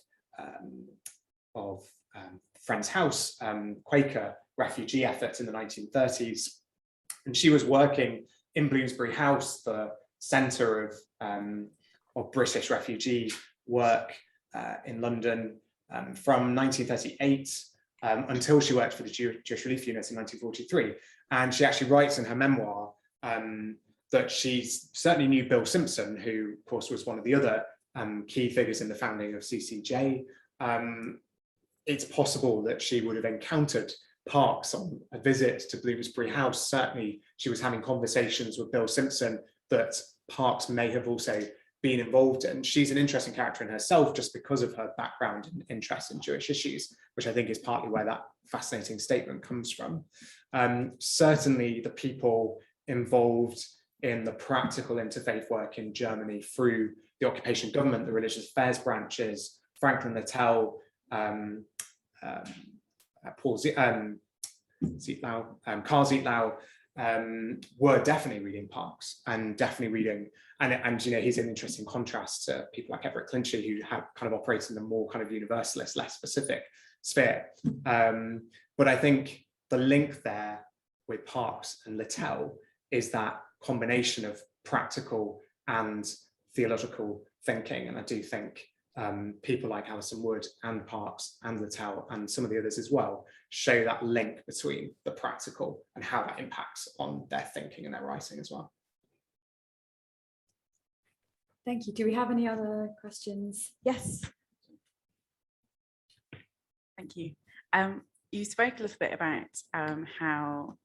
Friends House, Quaker refugee efforts in the 1930s. And she was working in Bloomsbury House, the centre of British refugee work in London, from 1938 until she worked for the Jewish Relief Unit in 1943. And she actually writes in her memoir that she certainly knew Bill Simpson, who of course was one of the other key figures in the founding of CCJ. It's possible that she would have encountered Parks on a visit to Bloomsbury House. Certainly she was having conversations with Bill Simpson that Parks may have also been involved in. She's an interesting character in herself just because of her background and interest in Jewish issues, which I think is partly where that fascinating statement comes from. Certainly the people involved in the practical interfaith work in Germany through the occupation government, the religious affairs branches, Franklin Littell, Karl Zietlau, were definitely reading Parks and definitely reading, and he's an interesting contrast to people like Everett Clinchy, who have kind of operated in a more kind of universalist, less specific sphere. But I think the link there with Parks and Littell is that combination of practical and theological thinking, and I do think people like Alison Wood and Parks and Littell and some of the others as well show that link between the practical and how that impacts on their thinking and their writing as well. Thank you. Do we have any other questions? Yes. Thank you. You spoke a little bit about how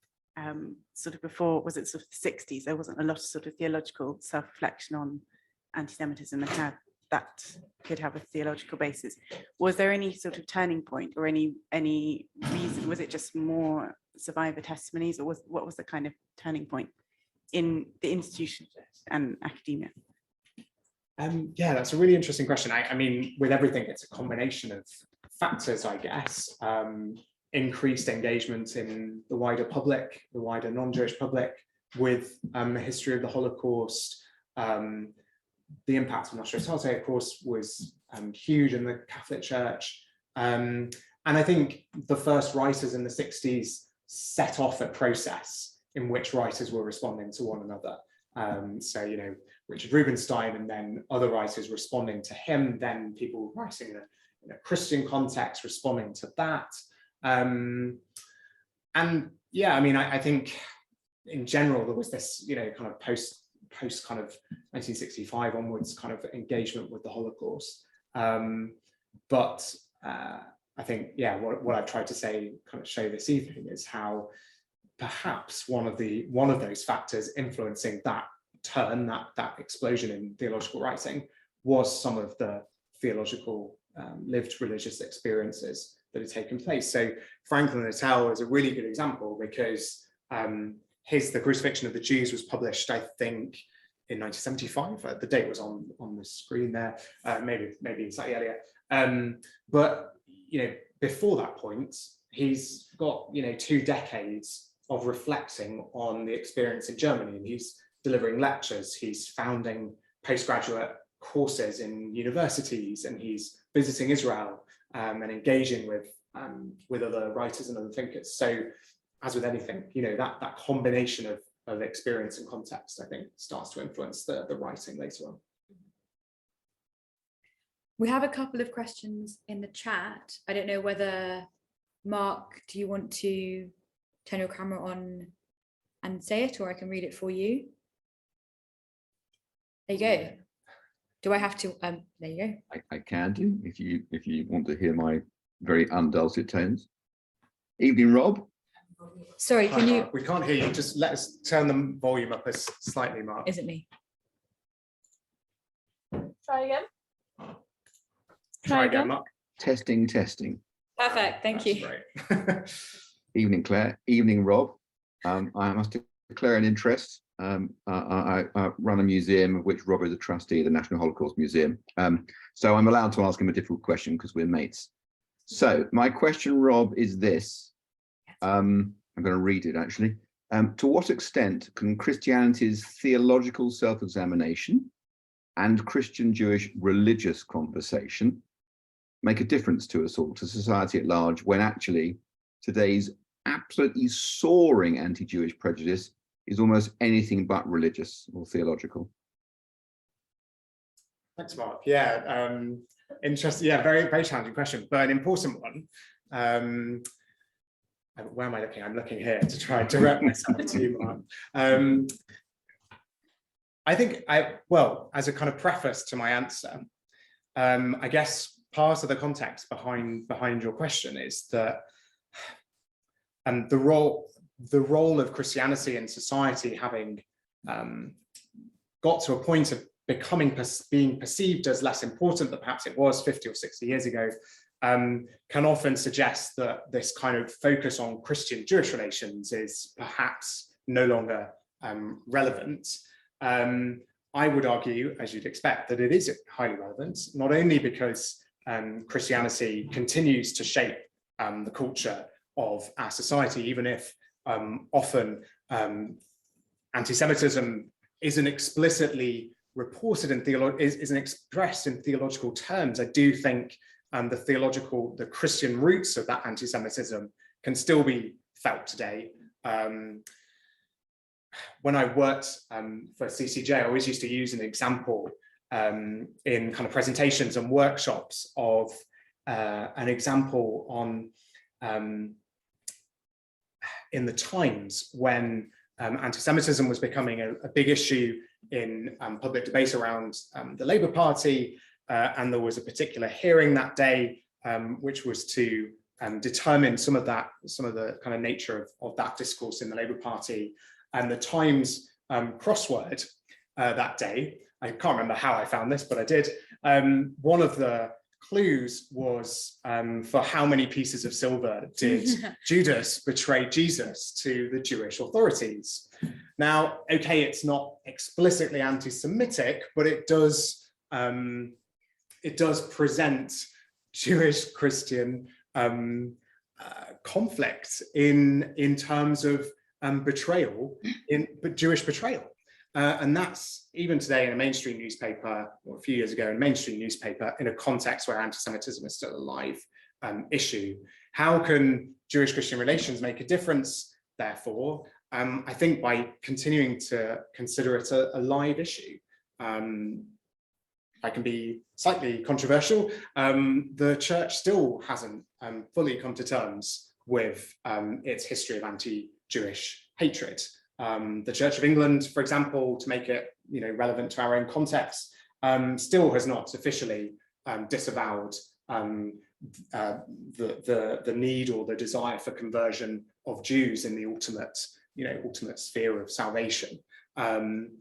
sort of before, was it sort of the 60s, there wasn't a lot of sort of theological self-reflection on anti-Semitism and how that could have a theological basis. Was there any sort of turning point or any reason? Was it just more survivor testimonies, or what was the kind of turning point in the institution and academia? Yeah, that's a really interesting question. I mean, with everything, it's a combination of factors, I guess. Increased engagement in the wider public, the wider non-Jewish public, with the history of the Holocaust. The impact of Nostra Aetate, of course, was huge in the Catholic Church. And I think the first writers in the 60s set off a process in which writers were responding to one another. So, you know, Richard Rubinstein and then other writers responding to him, then people writing in a Christian context responding to that. And yeah, I mean, I think in general, there was this, you know, kind of post kind of 1965 onwards kind of engagement with the Holocaust. But I think, yeah, what I've tried to say, kind of show this evening, is how perhaps one of those factors influencing that turn, that explosion in theological writing, was some of the theological lived religious experiences that had taken place. So Franklin Littell is a really good example, because The Crucifixion of the Jews was published, I think, in 1975. The date was on the screen there, maybe slightly earlier. But you know, before that point, he's got 2 decades of reflecting on the experience in Germany, and he's delivering lectures, he's founding postgraduate courses in universities, and he's visiting Israel and engaging with other writers and other thinkers. So, as with anything, you know, that combination of experience and context, I think, starts to influence the writing later on. We have a couple of questions in the chat. I don't know whether, Mark, do you want to turn your camera on and say it, or I can read it for you? There you go. Do I have to? There you go. I can do, if you want to hear my very undulcet tones. Evening, Rob. Sorry, Hi, can you? Mark, we can't hear you. Just let us turn the volume up slightly, Mark. Is it me? Try again. Try again, Mark. Testing. Perfect, thank you. Great. Evening, Claire. Evening, Rob. I must declare an interest. I run a museum of which Rob is a trustee, the National Holocaust Museum. So I'm allowed to ask him a difficult question because we're mates. So my question, Rob, is this. I'm going to read it, actually. To what extent can Christianity's theological self-examination and Christian-Jewish religious conversation make a difference to us all, to society at large, when actually today's absolutely soaring anti-Jewish prejudice is almost anything but religious or theological? Thanks, Mark. Yeah, interesting. Yeah, very, very challenging question, but an important one. Where am I looking? I'm looking here to try and direct myself to you, Mark. I think well, as a kind of preface to my answer, I guess part of the context behind your question is that the role of Christianity in society having got to a point of being perceived as less important than perhaps it was 50 or 60 years ago, can often suggest that this kind of focus on Christian-Jewish relations is perhaps no longer relevant. I would argue, as you'd expect, that it is highly relevant, not only because Christianity continues to shape the culture of our society, even if often anti-Semitism isn't explicitly reported in isn't expressed in theological terms. I do think the Christian roots of that anti-Semitism can still be felt today. When I worked for CCJ, I always used to use an example in kind of presentations and workshops of an example on in the times when anti-Semitism was becoming a big issue in public debate around the Labour Party, and there was a particular hearing that day, which was to determine some of the kind of nature of that discourse in the Labour Party. And the Times crossword that day, I can't remember how I found this, but I did. One of the clues was for how many pieces of silver did Judas betray Jesus to the Jewish authorities. Now, okay, it's not explicitly anti-Semitic, but it does present Jewish Christian conflict in terms of betrayal, but Jewish betrayal. And that's even today in a mainstream newspaper, or a few years ago in a mainstream newspaper, in a context where anti-Semitism is still a live issue. How can Jewish Christian relations make a difference, therefore? I think by continuing to consider it a live issue. I can be slightly controversial. The church still hasn't fully come to terms with its history of anti-Jewish hatred. The Church of England, for example, to make it relevant to our own context, still has not officially disavowed the need or the desire for conversion of Jews in the ultimate sphere of salvation. And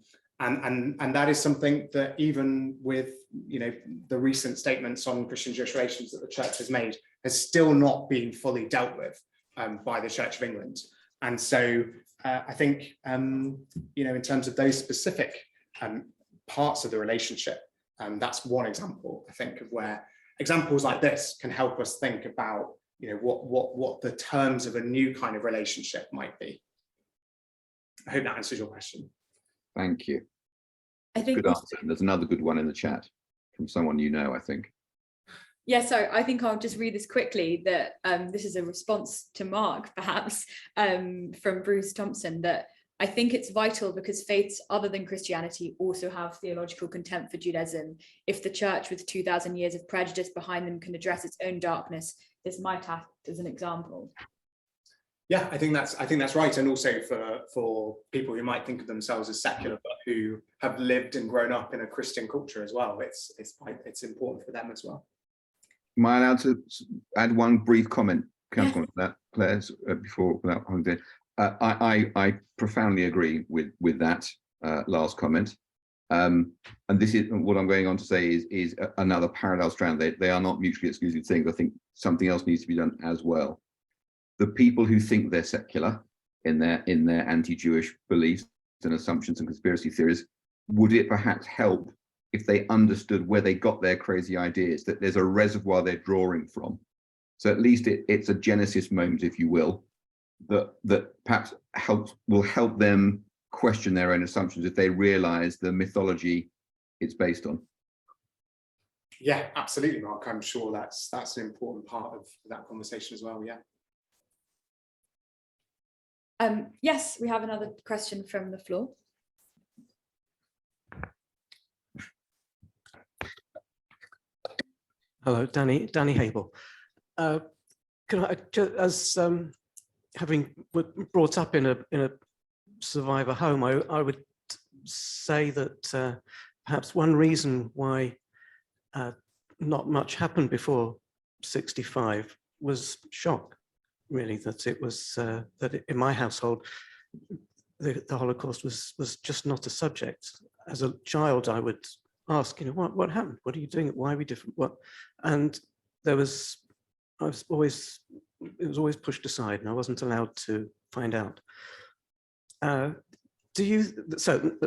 that is something that even with the recent statements on Christian-Jewish relations that the church has made has still not been fully dealt with by the Church of England. And so I think in terms of those specific parts of the relationship, that's one example, I think, of where examples like this can help us think about what the terms of a new kind of relationship might be. I hope that answers your question. Thank you. I think good answer. And there's another good one in the chat from someone I think. Yeah, so I think I'll just read this quickly, that this is a response to Mark, perhaps, from Bruce Thompson, that I think it's vital because faiths other than Christianity also have theological contempt for Judaism. If the church with 2,000 years of prejudice behind them can address its own darkness, this might act as an example. Yeah, I think that's right, and also for people who might think of themselves as secular but who have lived and grown up in a Christian culture as well, it's important for them as well. Am I allowed to add one brief comment, counter to that, Claire, before without hungry? I profoundly agree with that last comment, and this is what I'm going on to say is another parallel strand. They are not mutually exclusive things. I think something else needs to be done as well. The people who think they're secular in their anti-Jewish beliefs and assumptions and conspiracy theories, would it perhaps help if they understood where they got their crazy ideas, that there's a reservoir they're drawing from? So at least it's a genesis moment, if you will, that perhaps will help them question their own assumptions if they realize the mythology it's based on. Yeah, absolutely, Mark. I'm sure that's an important part of that conversation as well. Yeah. Yes, we have another question from the floor. Hello, Danny Hable. Can I, as having brought up in a survivor home, I would say that perhaps one reason why not much happened before '65 was shock. Really, that it was that in my household the Holocaust was just not a subject. As a child, I would ask, what happened? What are you doing? Why are we different? What? And it was always pushed aside, and I wasn't allowed to find out. So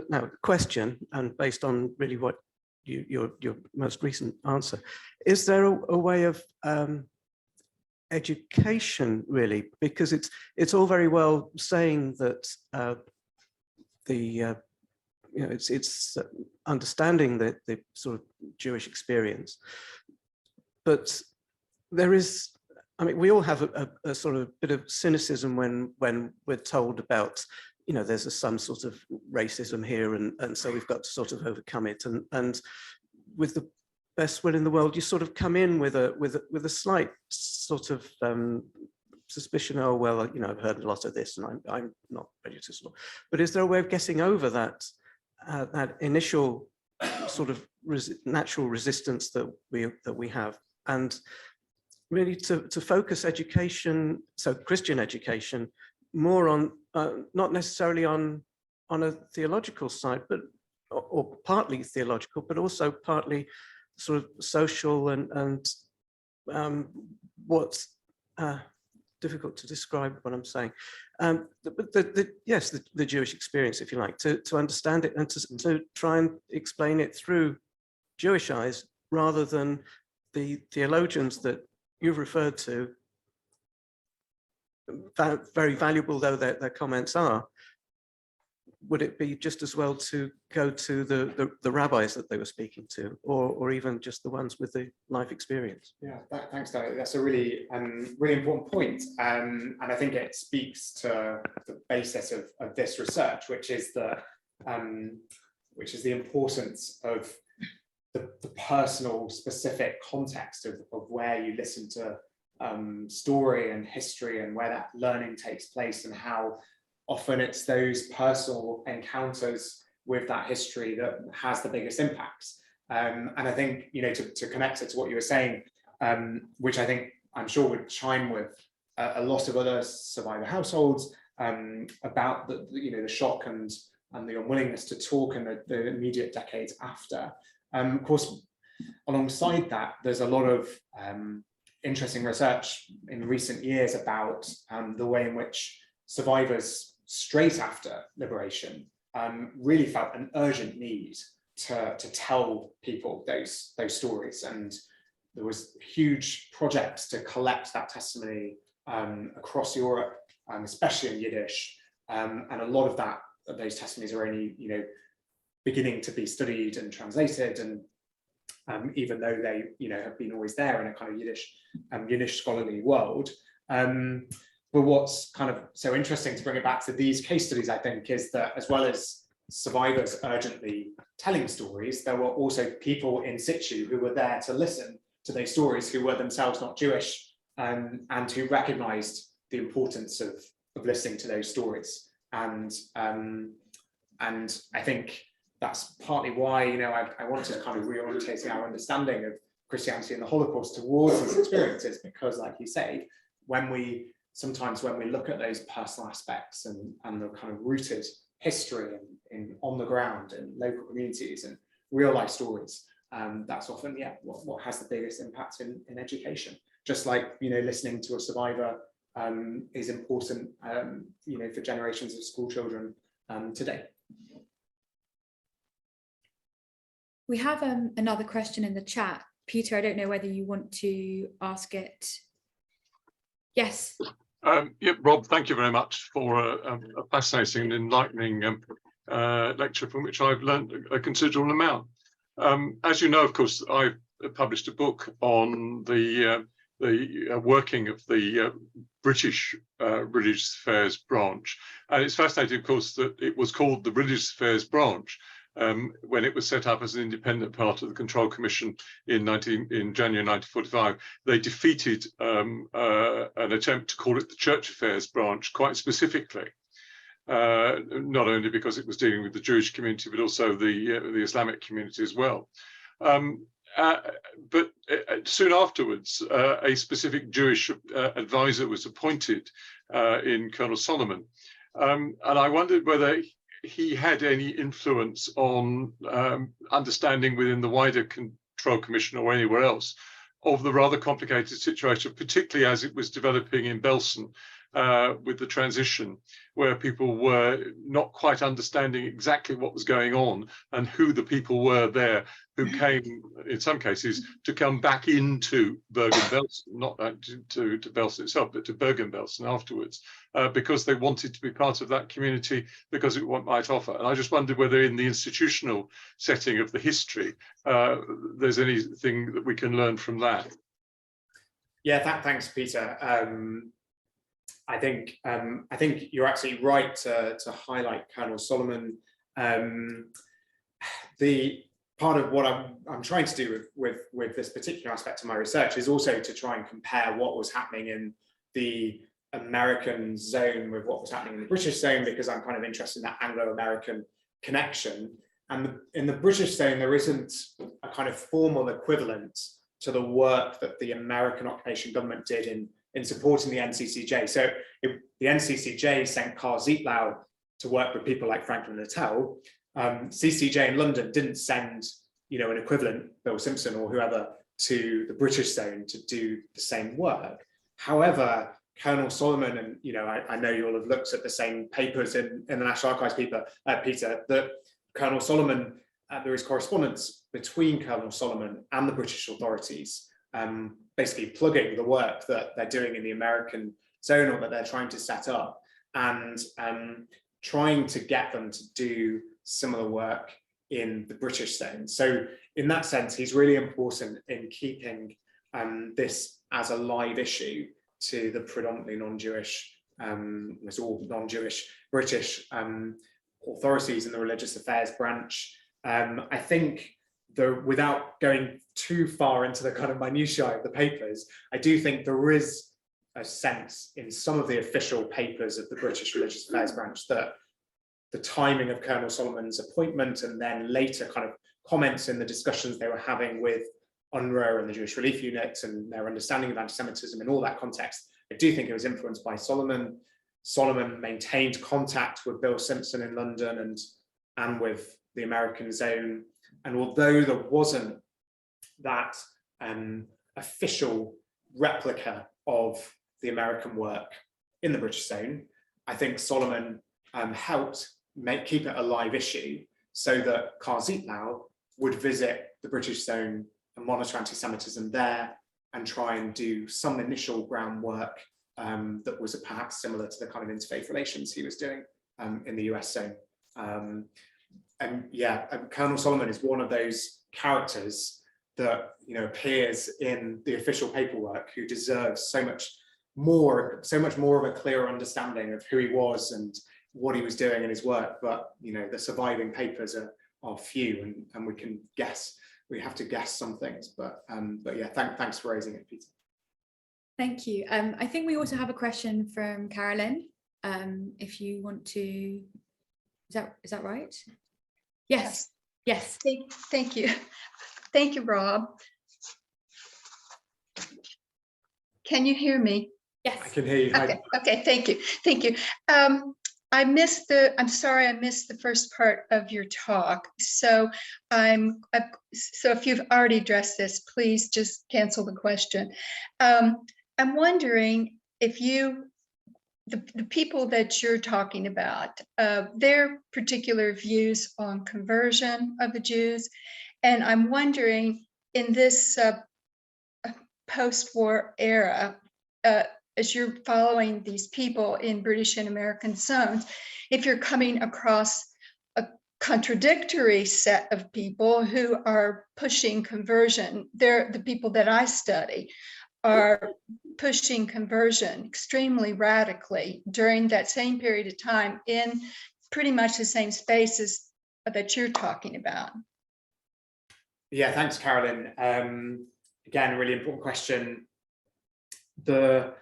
now question, and based on really what your most recent answer, is there a way of education, really, because it's all very well saying that it's understanding the sort of Jewish experience, but there is, I mean, we all have a sort of bit of cynicism when we're told about you know, there's some sort of racism here, and so we've got to sort of overcome it. And with the best will in the world, you sort of come in with a slight sort of suspicion. Oh well, you know, I've heard a lot of this, and I'm not prejudiced. But is there a way of getting over that that initial sort of natural resistance that we have, and really to focus education, so Christian education, more on not necessarily on a theological side, but or partly theological, but also partly sort of social and what's difficult to describe what I'm saying. Yes, the Jewish experience, if you like, to understand it and to try and explain it through Jewish eyes rather than the theologians that you've referred to, very valuable though their comments are. Would it be just as well to go to the rabbis that they were speaking to, or even just the ones with the life experience? Yeah, thanks, Danny. That's a really, really important point. And I think it speaks to the basis of this research, which is the importance of the personal, specific context of where you listen to story and history and where that learning takes place, and how often it's those personal encounters with that history that has the biggest impacts. And I think, you know, to connect it to what you were saying, which I think I'm sure would chime with a lot of other survivor households about the shock and the unwillingness to talk in the immediate decades after. Of course, alongside that, there's a lot of interesting research in recent years about the way in which survivors straight after liberation really felt an urgent need to tell people those stories. And there was huge projects to collect that testimony across Europe, especially in Yiddish. And a lot of those testimonies are only, you know, beginning to be studied and translated, and even though they, you know, have been always there in a kind of Yiddish scholarly world. But what's kind of so interesting to bring it back to these case studies, I think, is that as well as survivors urgently telling stories, there were also people in situ who were there to listen to those stories, who were themselves not Jewish, and who recognized the importance of listening to those stories. And I think that's partly why, you know, I wanted to kind of reorientate our understanding of Christianity and the Holocaust towards these experiences, because, like you say, sometimes when we look at those personal aspects and the kind of rooted history and on the ground in local communities and real life stories, that's often, yeah, what has the biggest impact in education. Just like, you know, listening to a survivor is important, you know, for generations of school children today. We have another question in the chat. Peter, I don't know whether you want to ask it. Yes. Yeah, Rob, thank you very much for a fascinating and enlightening lecture from which I've learned a considerable amount. As you know, of course, I've published a book on the working of the British Religious Affairs branch. And it's fascinating, of course, that it was called the Religious Affairs branch when it was set up as an independent part of the Control Commission in January 1945. They defeated an attempt to call it the Church Affairs branch quite specifically, not only because it was dealing with the Jewish community, but also the Islamic community as well. But soon afterwards, a specific Jewish advisor was appointed in Colonel Solomon. And I wondered whether he had any influence on understanding within the wider Control Commission or anywhere else of the rather complicated situation, particularly as it was developing in Belsen with the transition, where people were not quite understanding exactly what was going on and who the people were there who came, in some cases, to come back into Bergen-Belsen, not to Belsen itself, but to Bergen-Belsen afterwards, because they wanted to be part of that community because of what it might offer. And I just wondered whether in the institutional setting of the history, there's anything that we can learn from that. Yeah, thanks, Peter. I think you're absolutely right to highlight Colonel Solomon. The part of what I'm trying to do with this particular aspect of my research is also to try and compare what was happening in the American zone with what was happening in the British zone, because I'm kind of interested in that Anglo-American connection. And in the British zone, there isn't a kind of formal equivalent to the work that the American occupation government did in supporting the NCCJ. So the NCCJ sent Carl Zietlow to work with people like Franklin Littell. CCJ in London didn't send, an equivalent, Bill Simpson or whoever, to the British zone to do the same work. However, Colonel Solomon, and I know you all have looked at the same papers in the National Archives, Peter, that Colonel Solomon, there is correspondence between Colonel Solomon and the British authorities, basically plugging the work that they're doing in the American zone or that they're trying to set up, and trying to get them to do similar work in the British zone. So in that sense, he's really important in keeping this as a live issue to the predominantly non-Jewish, it's all non-Jewish British authorities in the religious affairs branch. I think, without going too far into the kind of minutiae of the papers, I do think there is a sense in some of the official papers of the British religious affairs branch that the timing of Colonel Solomon's appointment, and then later kind of comments in the discussions they were having with UNRWA and the Jewish Relief Unit and their understanding of anti-Semitism in all that context, I do think it was influenced by Solomon. Solomon maintained contact with Bill Simpson in London and with the American zone. And although there wasn't that official replica of the American work in the British zone, I think Solomon helped keep it a live issue, so that Carl Zietlow would visit the British zone and monitor anti-Semitism there and try and do some initial groundwork that was perhaps similar to the kind of interfaith relations he was doing in the US zone. Colonel Solomon is one of those characters that appears in the official paperwork, who deserves so much more of a clearer understanding of who he was and what he was doing in his work. But the surviving papers are few, and we have to guess some things. But yeah, thanks for raising it, Peter. Thank you. I think we also have a question from Carolyn. If you want to, is that right? Yes. Yes. Thank you. Thank you, Rob. Can you hear me? Yes. I can hear you. Okay. Thank you. I'm sorry I missed the first part of your talk. So if you've already addressed this, please just cancel the question. I'm wondering if the people that you're talking about, their particular views on conversion of the Jews, and I'm wondering, in this post-war era, as you're following these people in British and American zones, if you're coming across a contradictory set of people who are pushing conversion. The people that I study are pushing conversion extremely radically during that same period of time in pretty much the same spaces that you're talking about. Yeah, thanks, Carolyn. Again, a really important question. There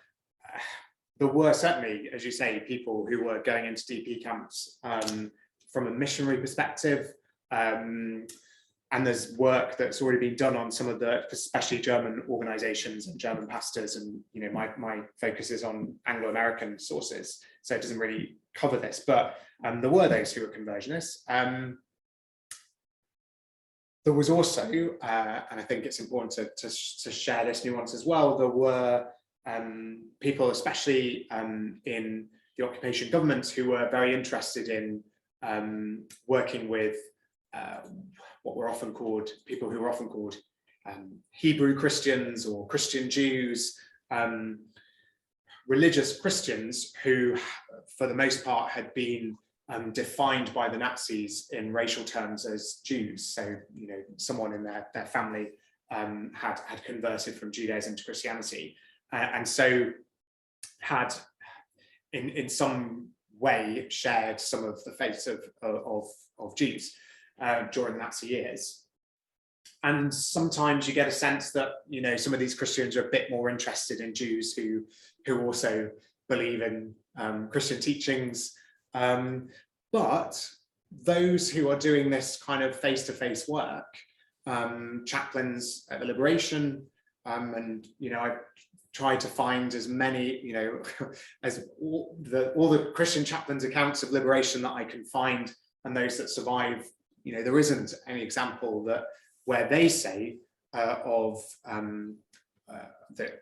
were certainly, as you say, people who were going into DP camps from a missionary perspective. And there's work that's already been done on some of the, especially German organizations and German pastors. And my focus is on Anglo-American sources, so it doesn't really cover this. But there were those who were conversionists. There was also, and I think it's important to share this nuance as well, there were people, especially in the occupation governments, who were very interested in working with what were often called, people who were often called Hebrew Christians or Christian Jews, religious Christians who, for the most part, had been defined by the Nazis in racial terms as Jews. So, someone in their family had converted from Judaism to Christianity, and so had in some way shared some of the faith of Jews during the Nazi years. And sometimes you get a sense that, you know, some of these Christians are a bit more interested in Jews who also believe in Christian teachings. But those who are doing this kind of face-to-face work, chaplains at the Liberation, and, you know, I've tried to find as many, you know, as all the Christian chaplains' accounts of liberation that I can find, and those that survive, you know, there isn't any example that where they say that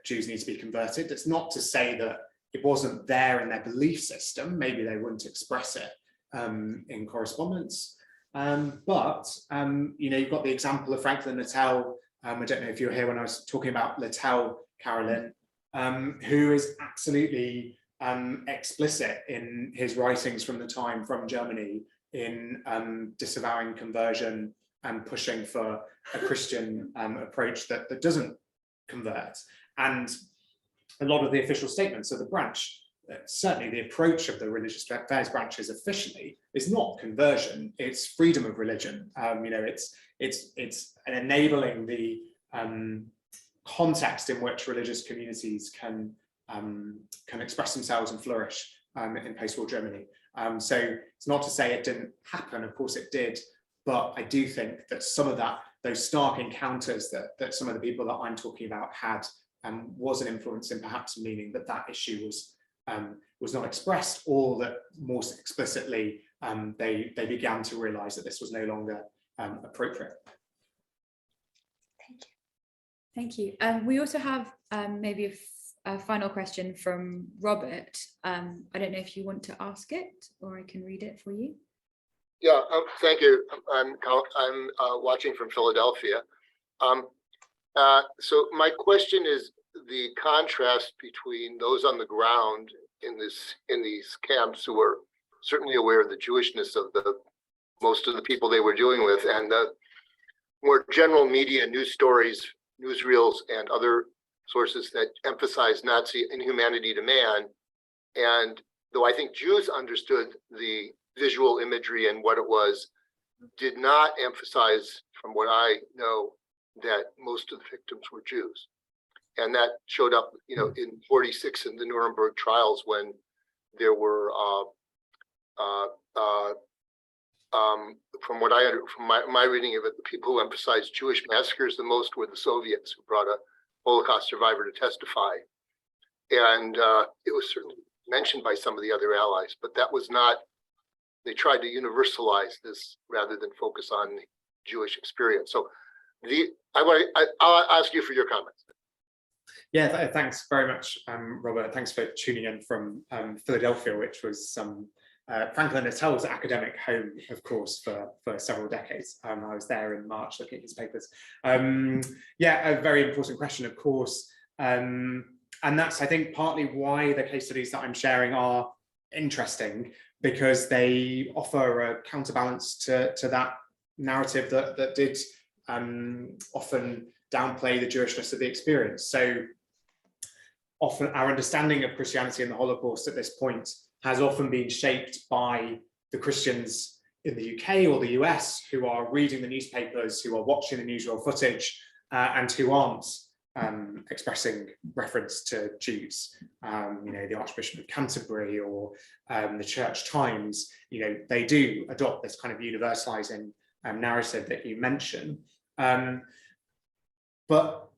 Jews need to be converted. It's not to say that it wasn't there in their belief system. Maybe they wouldn't express it in correspondence. But you know, you've got the example of Franklin Littell. I don't know if you were here when I was talking about Littell, Carolyn, who is absolutely explicit in his writings from the time from Germany in disavowing conversion and pushing for a Christian approach that doesn't convert. And a lot of the official statements of the branch, certainly the approach of the religious affairs branches officially, is not conversion, it's freedom of religion. You know, it's enabling the context in which religious communities can express themselves and flourish in post-war Germany. So it's not to say it didn't happen, of course it did, but I do think that some of those stark encounters that some of the people that I'm talking about had was an influence in perhaps meaning that issue was not expressed, or that more explicitly they began to realize that this was no longer appropriate. Thank you. We also have maybe a final question from Robert. I don't know if you want to ask it, or I can read it for you. Yeah, thank you. I'm watching from Philadelphia. So my question is the contrast between those on the ground in these camps who were certainly aware of the Jewishness of most of the people they were dealing with, and the more general media news stories, newsreels, and other sources that emphasize Nazi inhumanity to man. And though I think Jews understood the visual imagery and what it was, did not emphasize, from what I know, that most of the victims were Jews. And that showed up, you know, in 46 in the Nuremberg trials, when there were, from my reading of it, the people who emphasized Jewish massacres the most were the Soviets, who brought a Holocaust survivor to testify. And it was certainly mentioned by some of the other allies, but that was not, they tried to universalize this rather than focus on the Jewish experience. So I'll ask you for your comments. Yeah, thanks very much, Robert. Thanks for tuning in from Philadelphia, which was Franklin Littell's academic home, of course, for several decades. I was there in March looking at his papers. Yeah, a very important question, of course. And that's, I think, partly why the case studies that I'm sharing are interesting, because they offer a counterbalance to that narrative that did often downplay the Jewishness of the experience. So often our understanding of Christianity and the Holocaust at this point has often been shaped by the Christians in the UK or the US who are reading the newspapers, who are watching the newsreel footage, and who aren't expressing reference to Jews. You know, the Archbishop of Canterbury or the Church Times, you know, they do adopt this kind of universalizing narrative that you mention. But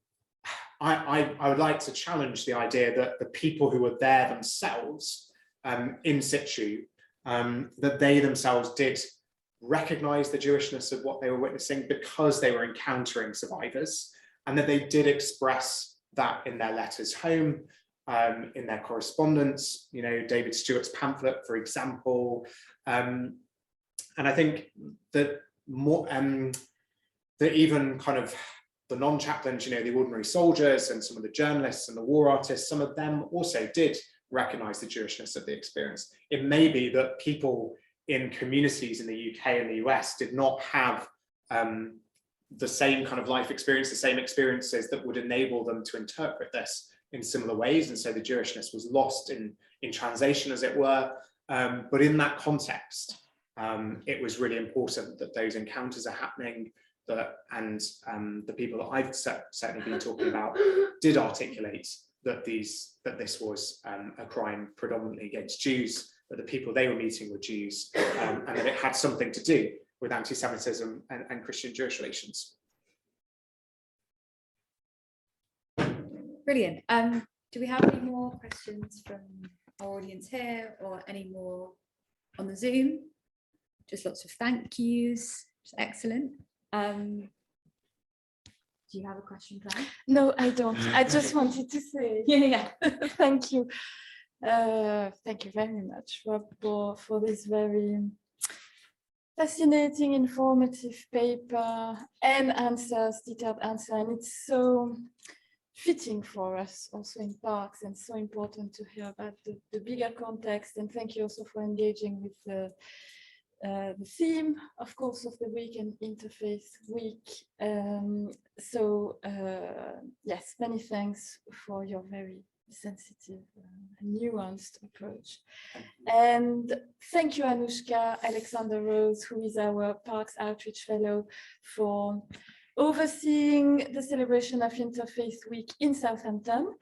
I would like to challenge the idea that the people who were there themselves in situ, that they themselves did recognize the Jewishness of what they were witnessing because they were encountering survivors, and that they did express that in their letters home, in their correspondence, you know, David Stewart's pamphlet, for example. And I think that more, that even kind of the non-chaplains, you know, the ordinary soldiers and some of the journalists and the war artists, some of them also did recognize the Jewishness of the experience. It may be that people in communities in the UK and the US did not have the same kind of life experience, the same experiences that would enable them to interpret this in similar ways. And so the Jewishness was lost in in translation, as it were. But in that context, it was really important that those encounters are happening, and the people that I've certainly been talking about did articulate that this was a crime predominantly against Jews, that the people they were meeting were Jews, and that it had something to do with anti-Semitism and Christian-Jewish relations. Brilliant. Do we have any more questions from our audience here, or any more on the Zoom? Just lots of thank yous. Excellent. Do you have a question, Claire? No, I don't. I just wanted to say thank you. Thank you very much, Rob, for this very fascinating, informative paper and answers, detailed answer. And it's so fitting for us also in Parks, and so important to hear about the bigger context. And thank you also for engaging with the theme, of course, of the week and Interfaith Week. Yes, many thanks for your very sensitive and nuanced approach. And thank you, Anushka Alexander Rose, who is our Parks Outreach Fellow, for overseeing the celebration of Interfaith Week in Southampton.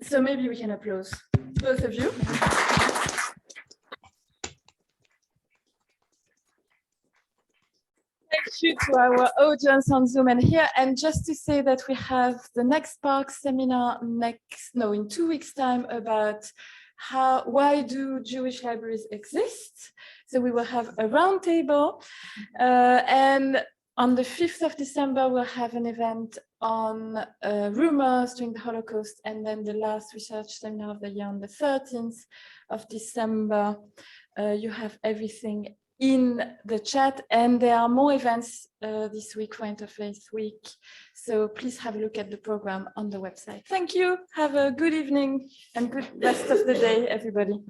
So maybe we can applaud both of you. Thank you to our audience on Zoom and here. And just to say that we have the next Parks seminar in 2 weeks' time about why do Jewish libraries exist. So we will have a roundtable, and on the 5th of December, we'll have an event on rumors during the Holocaust, and then the last research seminar of the year on the 13th of December. You have everything in the chat, and there are more events this week for Interfaith Week. So please have a look at the program on the website. Thank you. Have a good evening and good rest of the day, everybody.